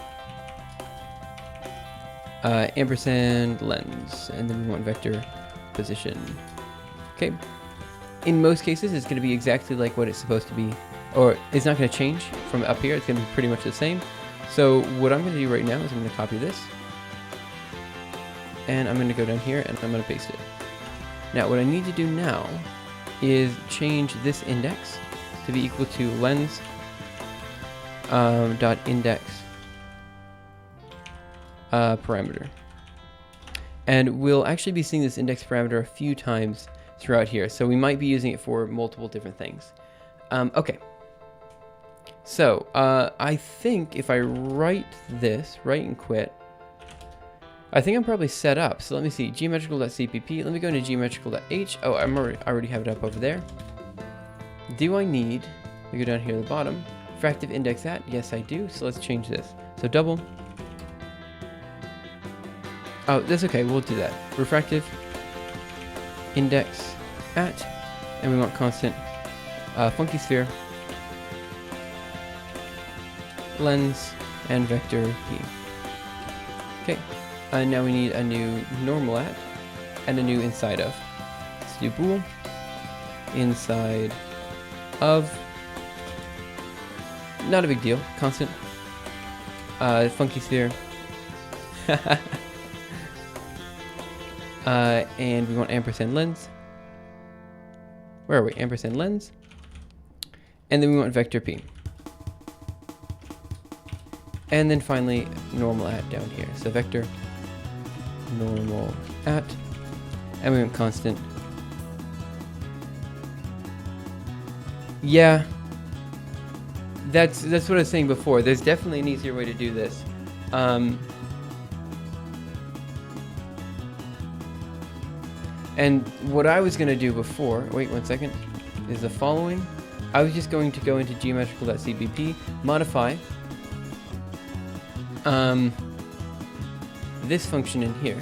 ampersand lens, and then we want vector position. Okay. In most cases, it's going to be exactly like what it's supposed to be, or it's not going to change from up here. It's going to be pretty much the same. So what I'm going to do right now is I'm going to copy this, and I'm going to go down here and I'm going to paste it. Now what I need to do now is change this index to be equal to lens dot index parameter. And we'll actually be seeing this index parameter a few times throughout here, so we might be using it for multiple different things. Okay. So, I think if I write this, write and quit, I think I'm probably set up. So let me see, geometrical.cpp, let me go into geometrical.h. Oh, I already have it up over there. Do I need, we go down here at the bottom, refractive index at? Yes, I do. So let's change this. So double. Oh, that's okay, we'll do that. Refractive index at, and we want constant funky sphere lens and vector p. Okay, now we need a new normal at and a new inside of. Let's do bool inside of, not a big deal, constant funky sphere and we want ampersand lens. Where are we? Ampersand lens. And then we want vector p. And then finally, normal at down here. So vector, normal at, and we want constant. Yeah, that's what I was saying before. There's definitely an easier way to do this. And what I was going to do before, wait 1 second, is the following. I was just going to go into geometrical.cpp, modify this function in here.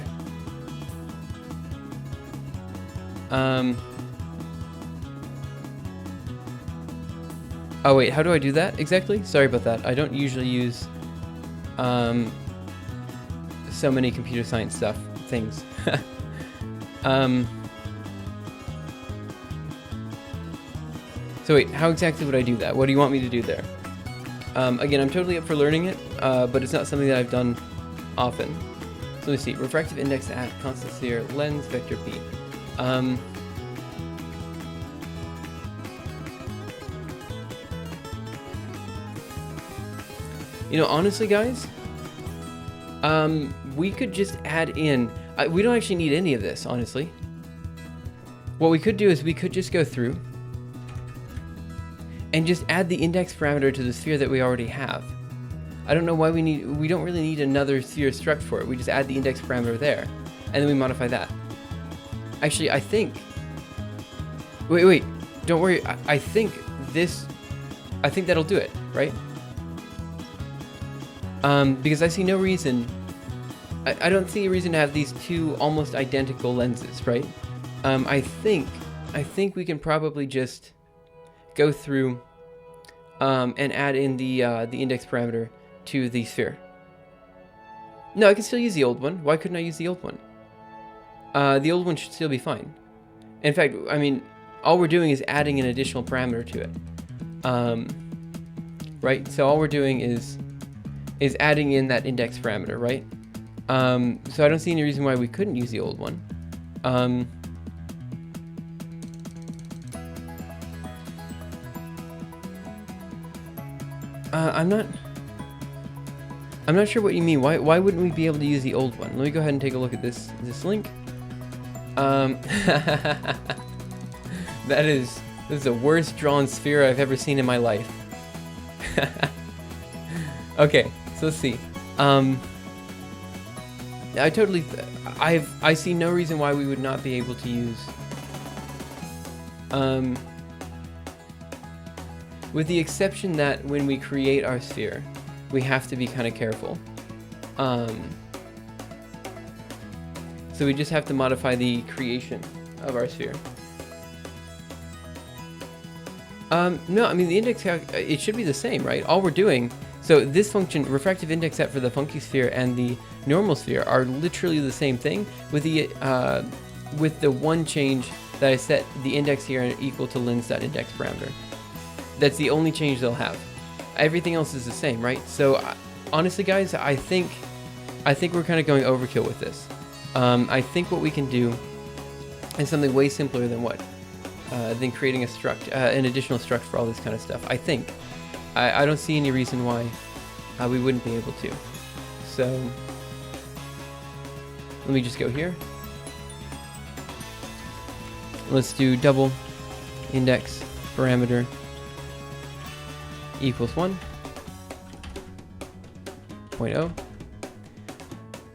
Oh wait, how do I do that exactly? Sorry about that. I don't usually use so many computer science things. So wait, how exactly would I do that? What do you want me to do there? Again, I'm totally up for learning it, but it's not something that I've done often. So let me see, refractive index at constant sphere lens vector p. You know, honestly, guys, we could just add in. We don't actually need any of this, honestly. What we could do is we could just go through and just add the index parameter to the sphere that we already have. I don't know why we don't really need another sphere struct for it. We just add the index parameter there, and then we modify that. Actually, I think, wait, don't worry. I think that'll do it, right? Because I see no reason, I don't see a reason to have these two almost identical lenses, right? I think we can probably just go through and add in the index parameter to the sphere. No, I can still use the old one. Why couldn't I use the old one? The old one should still be fine. In fact, I mean, all we're doing is adding an additional parameter to it. Right? So all we're doing is adding in that index parameter, right? So I don't see any reason why we couldn't use the old one. I'm not sure what you mean. Why wouldn't we be able to use the old one? Let me go ahead and take a look at this link. This is the worst drawn sphere I've ever seen in my life. Okay, so let's see. I see no reason why we would not be able to use, with the exception that when we create our sphere, we have to be kind of careful. So we just have to modify the creation of our sphere. No, I mean the index it should be the same, right? All we're doing, so this function, refractive index set for the funky sphere and the normal sphere are literally the same thing, with the one change that I set the index here equal to lens.index parameter. That's the only change they'll have. Everything else is the same, right? So honestly, guys, I think we're kind of going overkill with this. I think what we can do is something way simpler than creating a struct, an additional struct for all this kind of stuff. I don't see any reason why we wouldn't be able to. So let me just go here. Let's do double index parameter equals 1.0.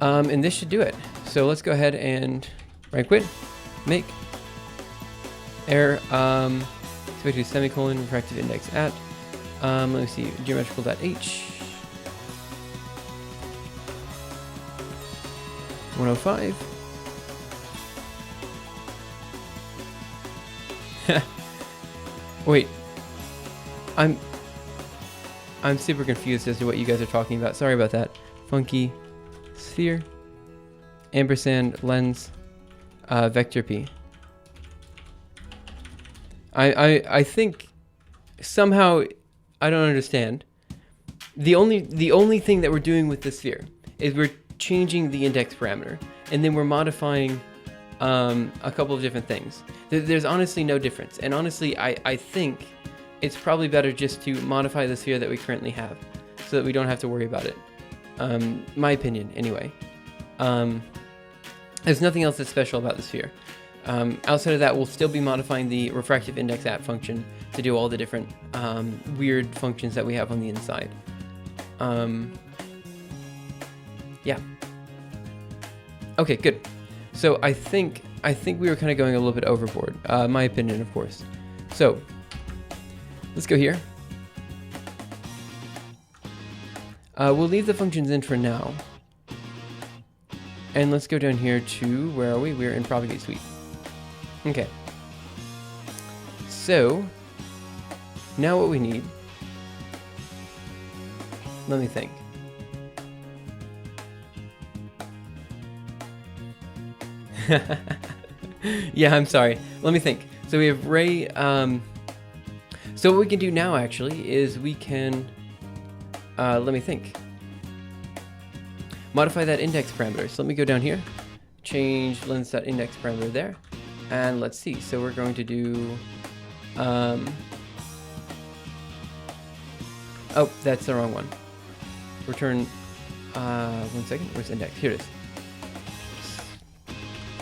And this should do it. So let's go ahead and right quit, make error, so we do semicolon, refractive index at, let me see, geometrical.h, 105. Wait, I'm super confused as to what you guys are talking about. Sorry about that. Funky sphere ampersand lens vector p. I think somehow I don't understand. The only thing that we're doing with the sphere is we're changing the index parameter, and then we're modifying a couple of different things. There's honestly no difference, and honestly I think it's probably better just to modify the sphere that we currently have so that we don't have to worry about it. My opinion anyway. There's nothing else that's special about the sphere. Outside of that, we'll still be modifying the refractive index at function to do all the different weird functions that we have on the inside. Yeah. Okay, good. So I think we were kind of going a little bit overboard. My opinion, of course. So let's go here. We'll leave the functions in for now. And let's go down here to, where are we? We're in propagate sweep. Okay. So now what we need, let me think. Yeah, I'm sorry. Let me think. So we have ray. So what we can do now actually is we can, let me think. Modify that index parameter. So let me go down here, change lens.index parameter there, and let's see. So we're going to do, oh, that's the wrong one. Return, 1 second, where's index? Here it is.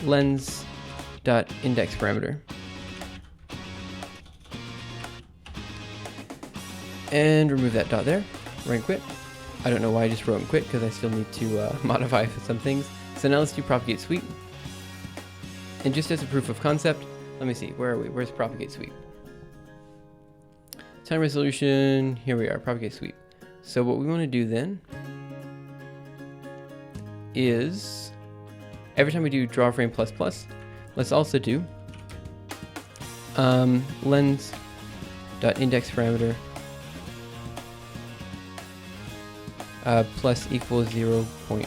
Lens.index parameter. And remove that dot there, right quit. I don't know why I just wrote and quit, because I still need to modify some things. So now let's do propagate sweep. And just as a proof of concept, let me see, where are we? Where's propagate sweep? Time resolution, here we are, propagate sweep. So what we want to do then is, every time we do draw frame plus plus, let's also do lens.index parameter plus equals 0.1.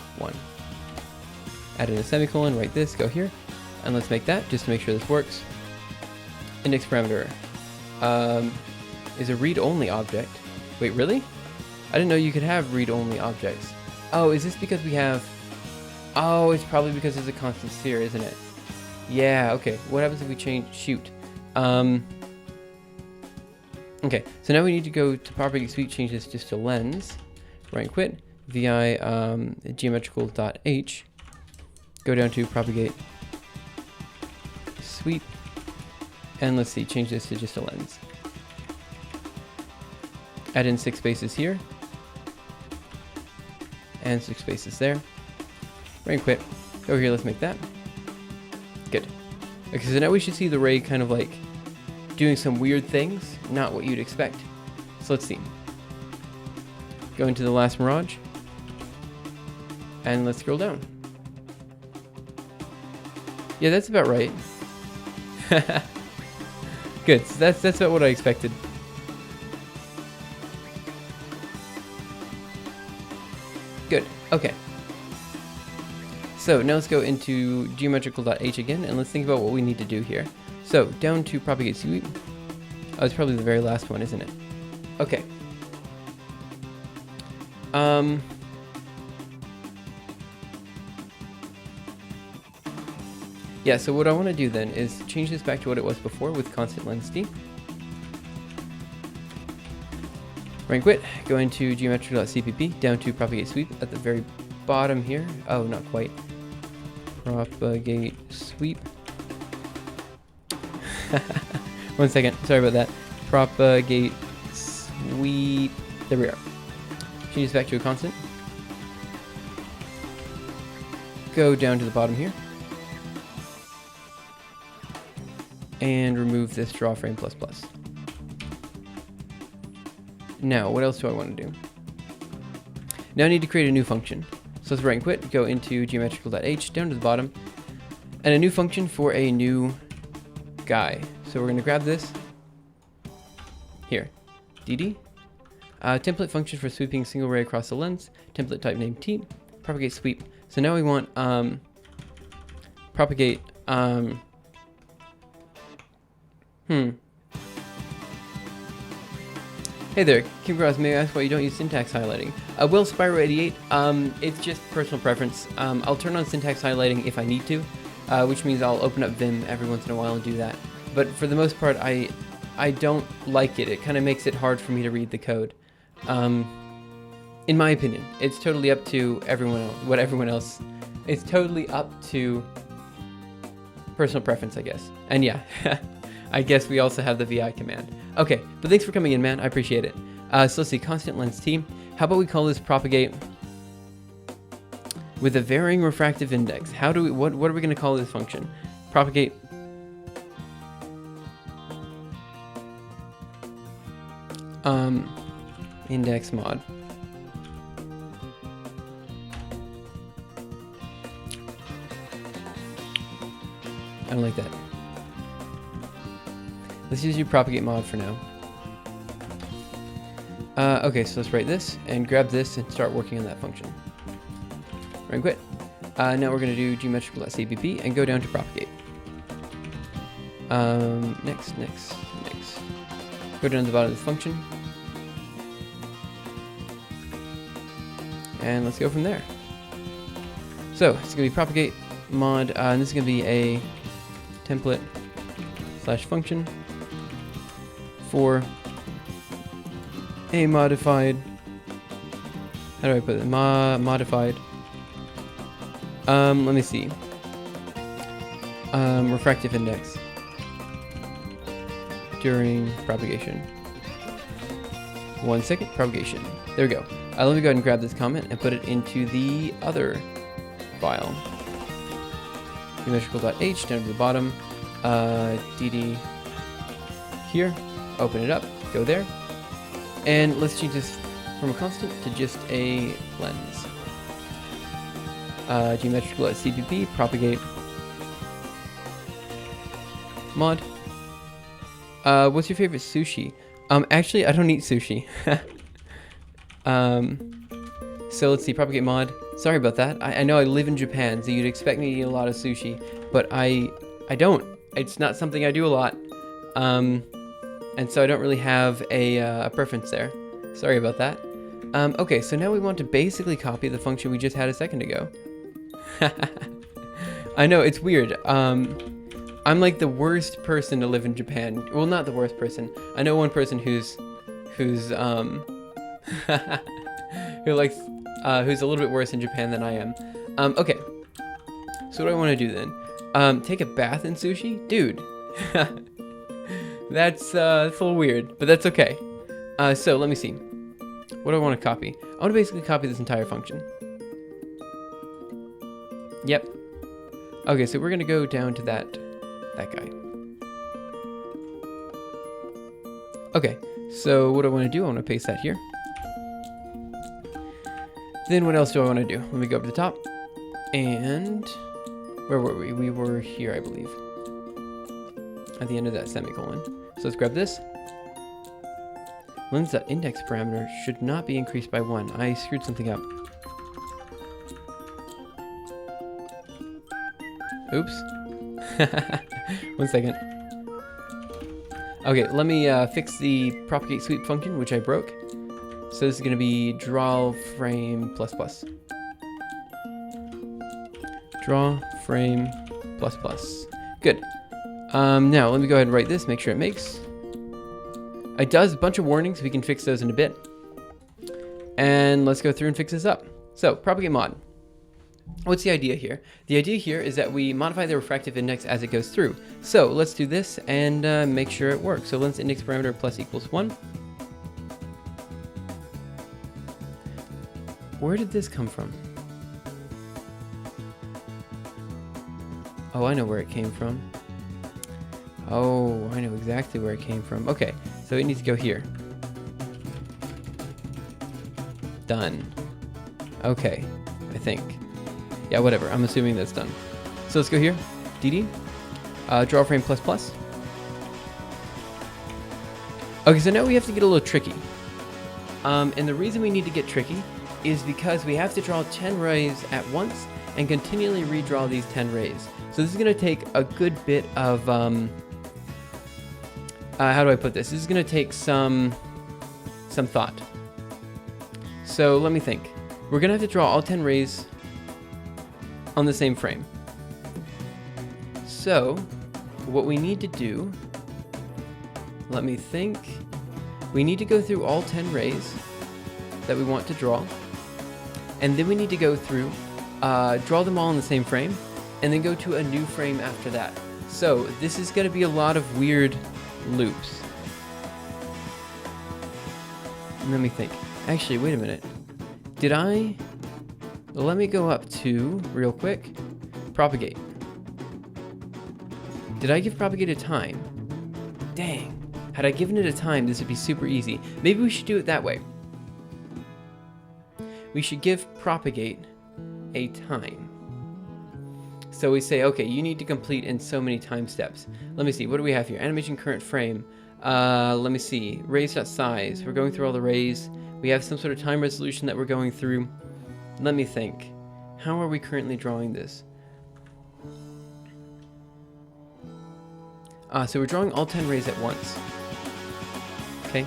Add in a semicolon, write this, go here, and let's make that just to make sure this works. Index parameter is a read-only object. Wait, really? I didn't know you could have read-only objects. Oh, is this because we have... Oh, it's probably because it's a constant sphere, isn't it? Yeah, okay. What happens if we change... Shoot. Okay, so now we need to go to propagate sweep, change this just to lens. Right quit, vi geometrical.h, go down to propagate sweep, and let's see, change this to just a lens. Add in 6 spaces here, and 6 spaces there. Right quit, over here, let's make that. Good. Okay, so now we should see the ray kind of like doing some weird things, not what you'd expect. So let's see. Go into the last mirage, and let's scroll down. Yeah, that's about right. Good. So that's about what I expected. Good. Okay. So now let's go into geometrical.h again, and let's think about what we need to do here. So down to propagate sweep. Oh, it's probably the very last one, isn't it? Okay. Yeah, so what I want to do then is change this back to what it was before with constant lens t. Rank width, go into geometrical.cpp, down to propagate sweep at the very bottom here. Oh, not quite. Propagate sweep. 1 second, sorry about that. Propagate sweep. There we are. Change this back to a constant. Go down to the bottom here. And remove this draw frame plus plus. Now, what else do I want to do? Now I need to create a new function. So let's right and quit, go into geometrical.h, down to the bottom, and a new function for a new guy. So we're going to grab this here, dd, template function for sweeping single ray across the lens, template type name t, propagate sweep. So now we want propagate Hey there, Kim Cross, may I ask why you don't use syntax highlighting? Will Spyro88, it's just personal preference. I'll turn on syntax highlighting if I need to, which means I'll open up Vim every once in a while and do that. But for the most part, I don't like it. It kind of makes it hard for me to read the code. In my opinion, it's totally up to everyone else. It's totally up to personal preference, I guess. And yeah, I guess we also have the VI command. Okay, but thanks for coming in, man. I appreciate it. So let's see, constant lens t. How about we call this propagate with a varying refractive index? How do we? What are we going to call this function? Propagate. Index mod. I don't like that. Let's just do propagate mod for now. Okay, so let's write this and grab this and start working on that function. Run quit. Now we're going to do geometrical.cpp and go down to propagate. Next. Go down to the bottom of this function. And let's go from there. So it's going to be propagate mod, and this is going to be a template / function for a modified, how do I put it? Modified, let me see, refractive index during propagation. 1 second, propagation. There we go. Let me go ahead and grab this comment and put it into the other file. Geometrical.h down to the bottom, dd here, open it up, go there, and let's change this from a constant to just a lens. Geometrical.cpp, propagate mod. What's your favorite sushi? Actually, I don't eat sushi. So let's see, propagate mod. Sorry about that. I know I live in Japan, so you'd expect me to eat a lot of sushi, but I don't. It's not something I do a lot. And so I don't really have a preference there. Sorry about that. Okay, so now we want to basically copy the function we just had a second ago. I know, it's weird. I'm like the worst person to live in Japan. Well, not the worst person. I know one person who's who's a little bit worse in Japan than I am. Okay. So what do I want to do then? Take a bath in sushi? Dude. That's a little weird, but that's okay. So let me see. What do I want to copy? I want to basically copy this entire function. Yep. Okay, so we're going to go down to that guy. Okay, so what do I want to do? I want to paste that here. Then what else do I want to do? Let me go up to the top. And where were we? We were here, I believe. at the end of that semicolon. So let's grab this. Lens.index parameter should not be increased by 1. I screwed something up. Oops. 1 second. Okay, let me fix the propagate sweep function, which I broke. So this is going to be draw frame plus plus. Draw frame plus plus. Good. Now let me go ahead and write this, make sure it makes. It does a bunch of warnings. We can fix those in a bit. And let's go through and fix this up. So propagate mod. What's the idea here? The idea here is that we modify the refractive index as it goes through. So let's do this and make sure it works. So lens index parameter plus equals 1. Where did this come from? Oh, I know where it came from. Oh, I know exactly where it came from. Okay, so it needs to go here. Done. Okay, I think. Yeah, whatever. I'm assuming that's done. So let's go here. DD. Draw frame plus plus. Okay, so now we have to get a little tricky. And the reason we need to get tricky is because we have to draw 10 rays at once and continually redraw these 10 rays. So this is going to take a good bit of, how do I put this? This is going to take some thought. So let me think. We're going to have to draw all 10 rays on the same frame. So what we need to do, let me think. We need to go through all 10 rays that we want to draw. And then we need to go through, draw them all in the same frame, and then go to a new frame after that. So this is going to be a lot of weird loops. Let me think. Actually, wait a minute. Let me go up to, real quick, propagate. Did I give propagate a time? Dang. Had I given it a time, this would be super easy. Maybe we should do it that way. We should give propagate a time. So we say, okay, you need to complete in so many time steps. Let me see, what do we have here? Animation current frame. Let me see, rays.size. We're going through all the rays. We have some sort of time resolution that we're going through. Let me think. How are we currently drawing this? So we're drawing all 10 rays at once. Okay.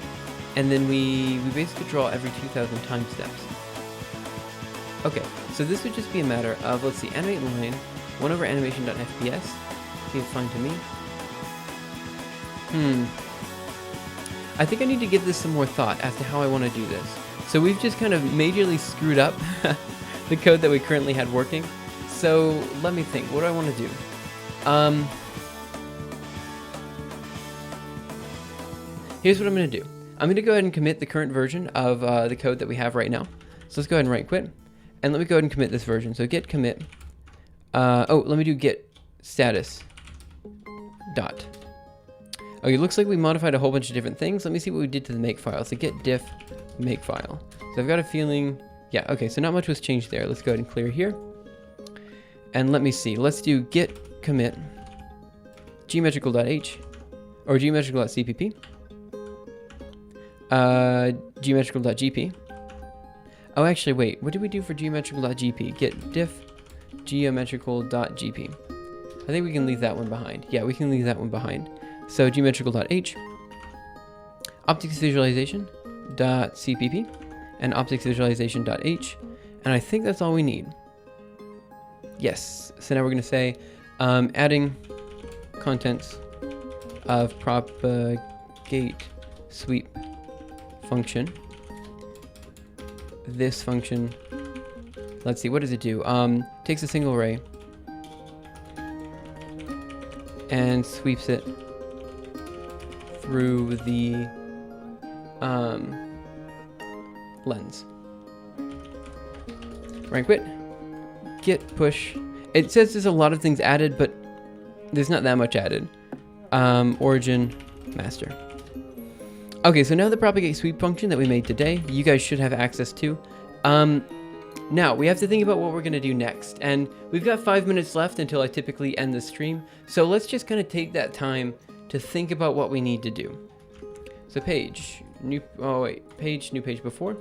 And then we basically draw every 2,000 time steps. Okay, so this would just be a matter of, let's see, animate line, 1 over animation.fps. Seems fine to me. I think I need to give this some more thought as to how I want to do this. So we've just kind of majorly screwed up the code that we currently had working. So let me think, what do I want to do? Here's what I'm going to do. I'm going to go ahead and commit the current version of the code that we have right now. So let's go ahead and right quit. And let me go ahead and commit this version. So git commit. Let me do git status dot. Okay, looks like we modified a whole bunch of different things. Let me see what we did to the makefile. So git diff makefile. So I've got a feeling, yeah, okay, so not much was changed there. Let's go ahead and clear here. And let me see. Let's do git commit geometrical.h or geometrical.cpp. Geometrical.gp. Oh, actually, wait. What did we do for geometrical.gp? Git diff geometrical.gp. I think we can leave that one behind. Yeah, we can leave that one behind. So geometrical.h, optics visualization.cpp, and optics visualization.h. And I think that's all we need. Yes. So now we're going to say adding contents of propagate sweep function. This function, let's see, what does it do? Takes a single ray and sweeps it through the lens. Right quit. Git push. It says there's a lot of things added, but there's not that much added. Origin master. Okay, so now the propagate sweep function that we made today, you guys should have access to. Now, we have to think about what we're going to do next. And we've got 5 minutes left until I typically end the stream. So let's just kind of take that time to think about what we need to do. So page, new page before.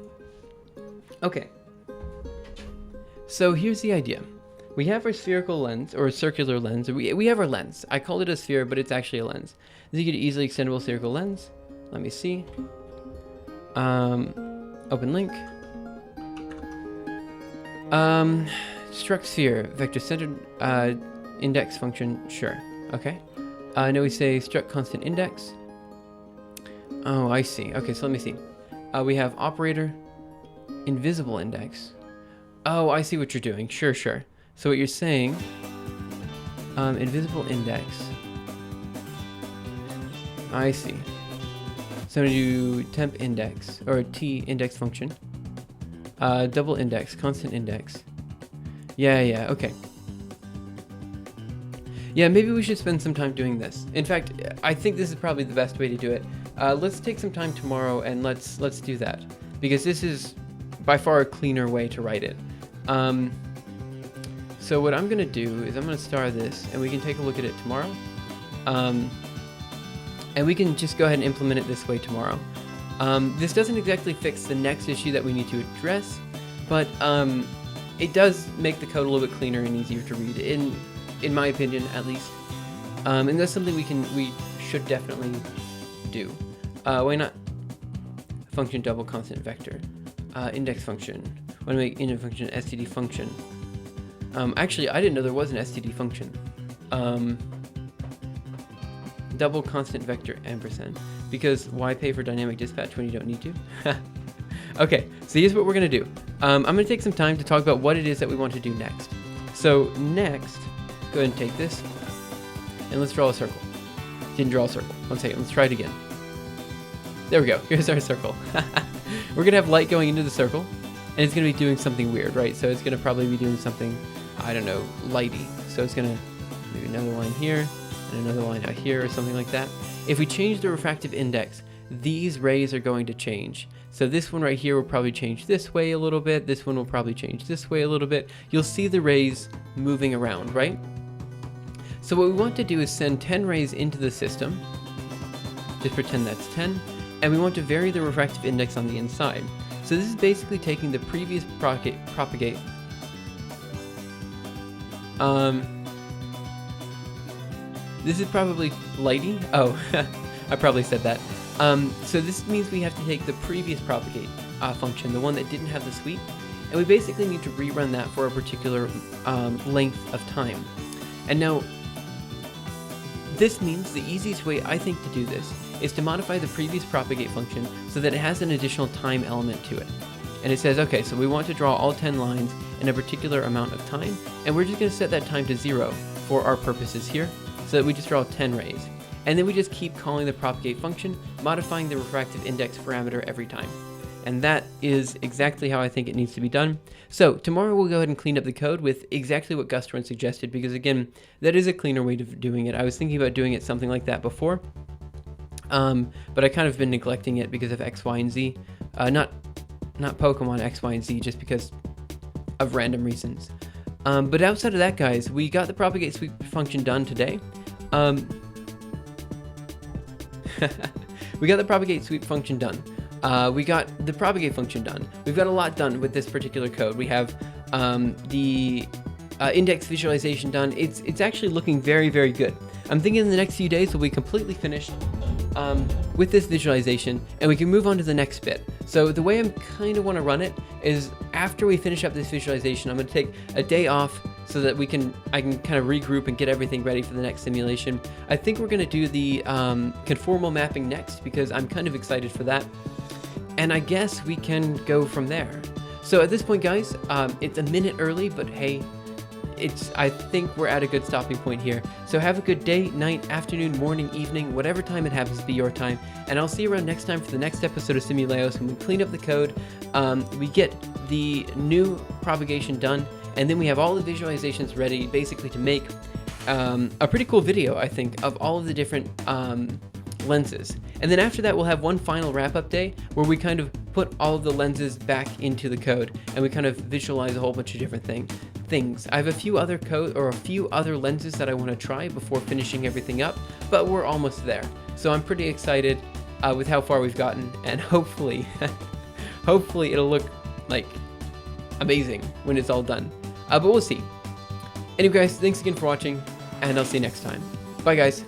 Okay. So here's the idea. We have our spherical lens, or a circular lens. We have our lens. I called it a sphere, but it's actually a lens. This is an easily extendable spherical lens. Let me see. Open link. Struct sphere, vector centered, index function, sure. Okay. Now we say struct constant index. Oh, I see. Okay, so let me see. We have operator, invisible index. Oh, I see what you're doing. Sure. So what you're saying, invisible index. I see. So I'm gonna do temp index, or t index function. Double index, constant index. Yeah, okay. Yeah, maybe we should spend some time doing this. In fact, I think this is probably the best way to do it. Let's take some time tomorrow and let's do that, because this is by far a cleaner way to write it. So what I'm gonna do is I'm gonna star this, and we can take a look at it tomorrow. And we can just go ahead and implement it this way tomorrow. This doesn't exactly fix the next issue that we need to address, but it does make the code a little bit cleaner and easier to read, in my opinion, at least. And that's something we should definitely do. Why not? Function double constant vector, index function. Want to make index function std function. Actually, I didn't know there was an std function. Double constant vector ampersand, because why pay for dynamic dispatch when you don't need to? Okay, so here's what we're gonna do. I'm gonna take some time to talk about what it is that we want to do next. So next, go ahead and take this, and let's draw a circle. Didn't draw a circle. 1 second, let's try it again. There we go, here's our circle. We're gonna have light going into the circle, and it's gonna be doing something weird, right? So it's gonna probably be doing something, I don't know, lighty. So it's gonna maybe another line here, and another line out here, or something like that. If we change the refractive index, these rays are going to change. So this one right here will probably change this way a little bit. This one will probably change this way a little bit. You'll see the rays moving around, right? So what we want to do is send 10 rays into the system. Just pretend that's 10. And we want to vary the refractive index on the inside. So this is basically taking the previous propagate. This is probably lighty. Oh, I probably said that. So this means we have to take the previous propagate function, the one that didn't have the sweep, and we basically need to rerun that for a particular length of time. And now, this means the easiest way I think to do this is to modify the previous propagate function so that it has an additional time element to it. And it says, okay, so we want to draw all 10 lines in a particular amount of time, and we're just going to set that time to 0 for our purposes here, so that we just draw 10 rays. And then we just keep calling the propagate function, modifying the refractive index parameter every time. And that is exactly how I think it needs to be done. So tomorrow we'll go ahead and clean up the code with exactly what Gustorn suggested, because again, that is a cleaner way of doing it. I was thinking about doing it something like that before, but I kind of been neglecting it because of X, Y, and Z. Not Pokemon X, Y, and Z, just because of random reasons. But outside of that, guys, we got the propagate sweep function done today. We got the propagate sweep function done. We got the propagate function done. We've got a lot done with this particular code. We have the index visualization done. It's actually looking very, very good. I'm thinking in the next few days we'll be completely finished with this visualization, and we can move on to the next bit. So the way I kind of want to run it is after we finish up this visualization, I'm going to take a day off so that I can kind of regroup and get everything ready for the next simulation. I think we're going to do the conformal mapping next, because I'm kind of excited for that. And I guess we can go from there. So at this point, guys, it's a minute early, but hey, I think we're at a good stopping point here. So have a good day, night, afternoon, morning, evening, whatever time it happens to be your time. And I'll see you around next time for the next episode of Simuleos, when we clean up the code, we get the new propagation done, and then we have all the visualizations ready basically to make a pretty cool video, I think, of all of the different lenses. And then after that, we'll have one final wrap-up day where we kind of put all of the lenses back into the code, and we kind of visualize a whole bunch of different things. things. I have a few other lenses that I want to try before finishing everything up, but we're almost there. So I'm pretty excited with how far we've gotten, and hopefully, hopefully it'll look like amazing when it's all done. But we'll see. Anyway, guys, thanks again for watching, and I'll see you next time. Bye, guys.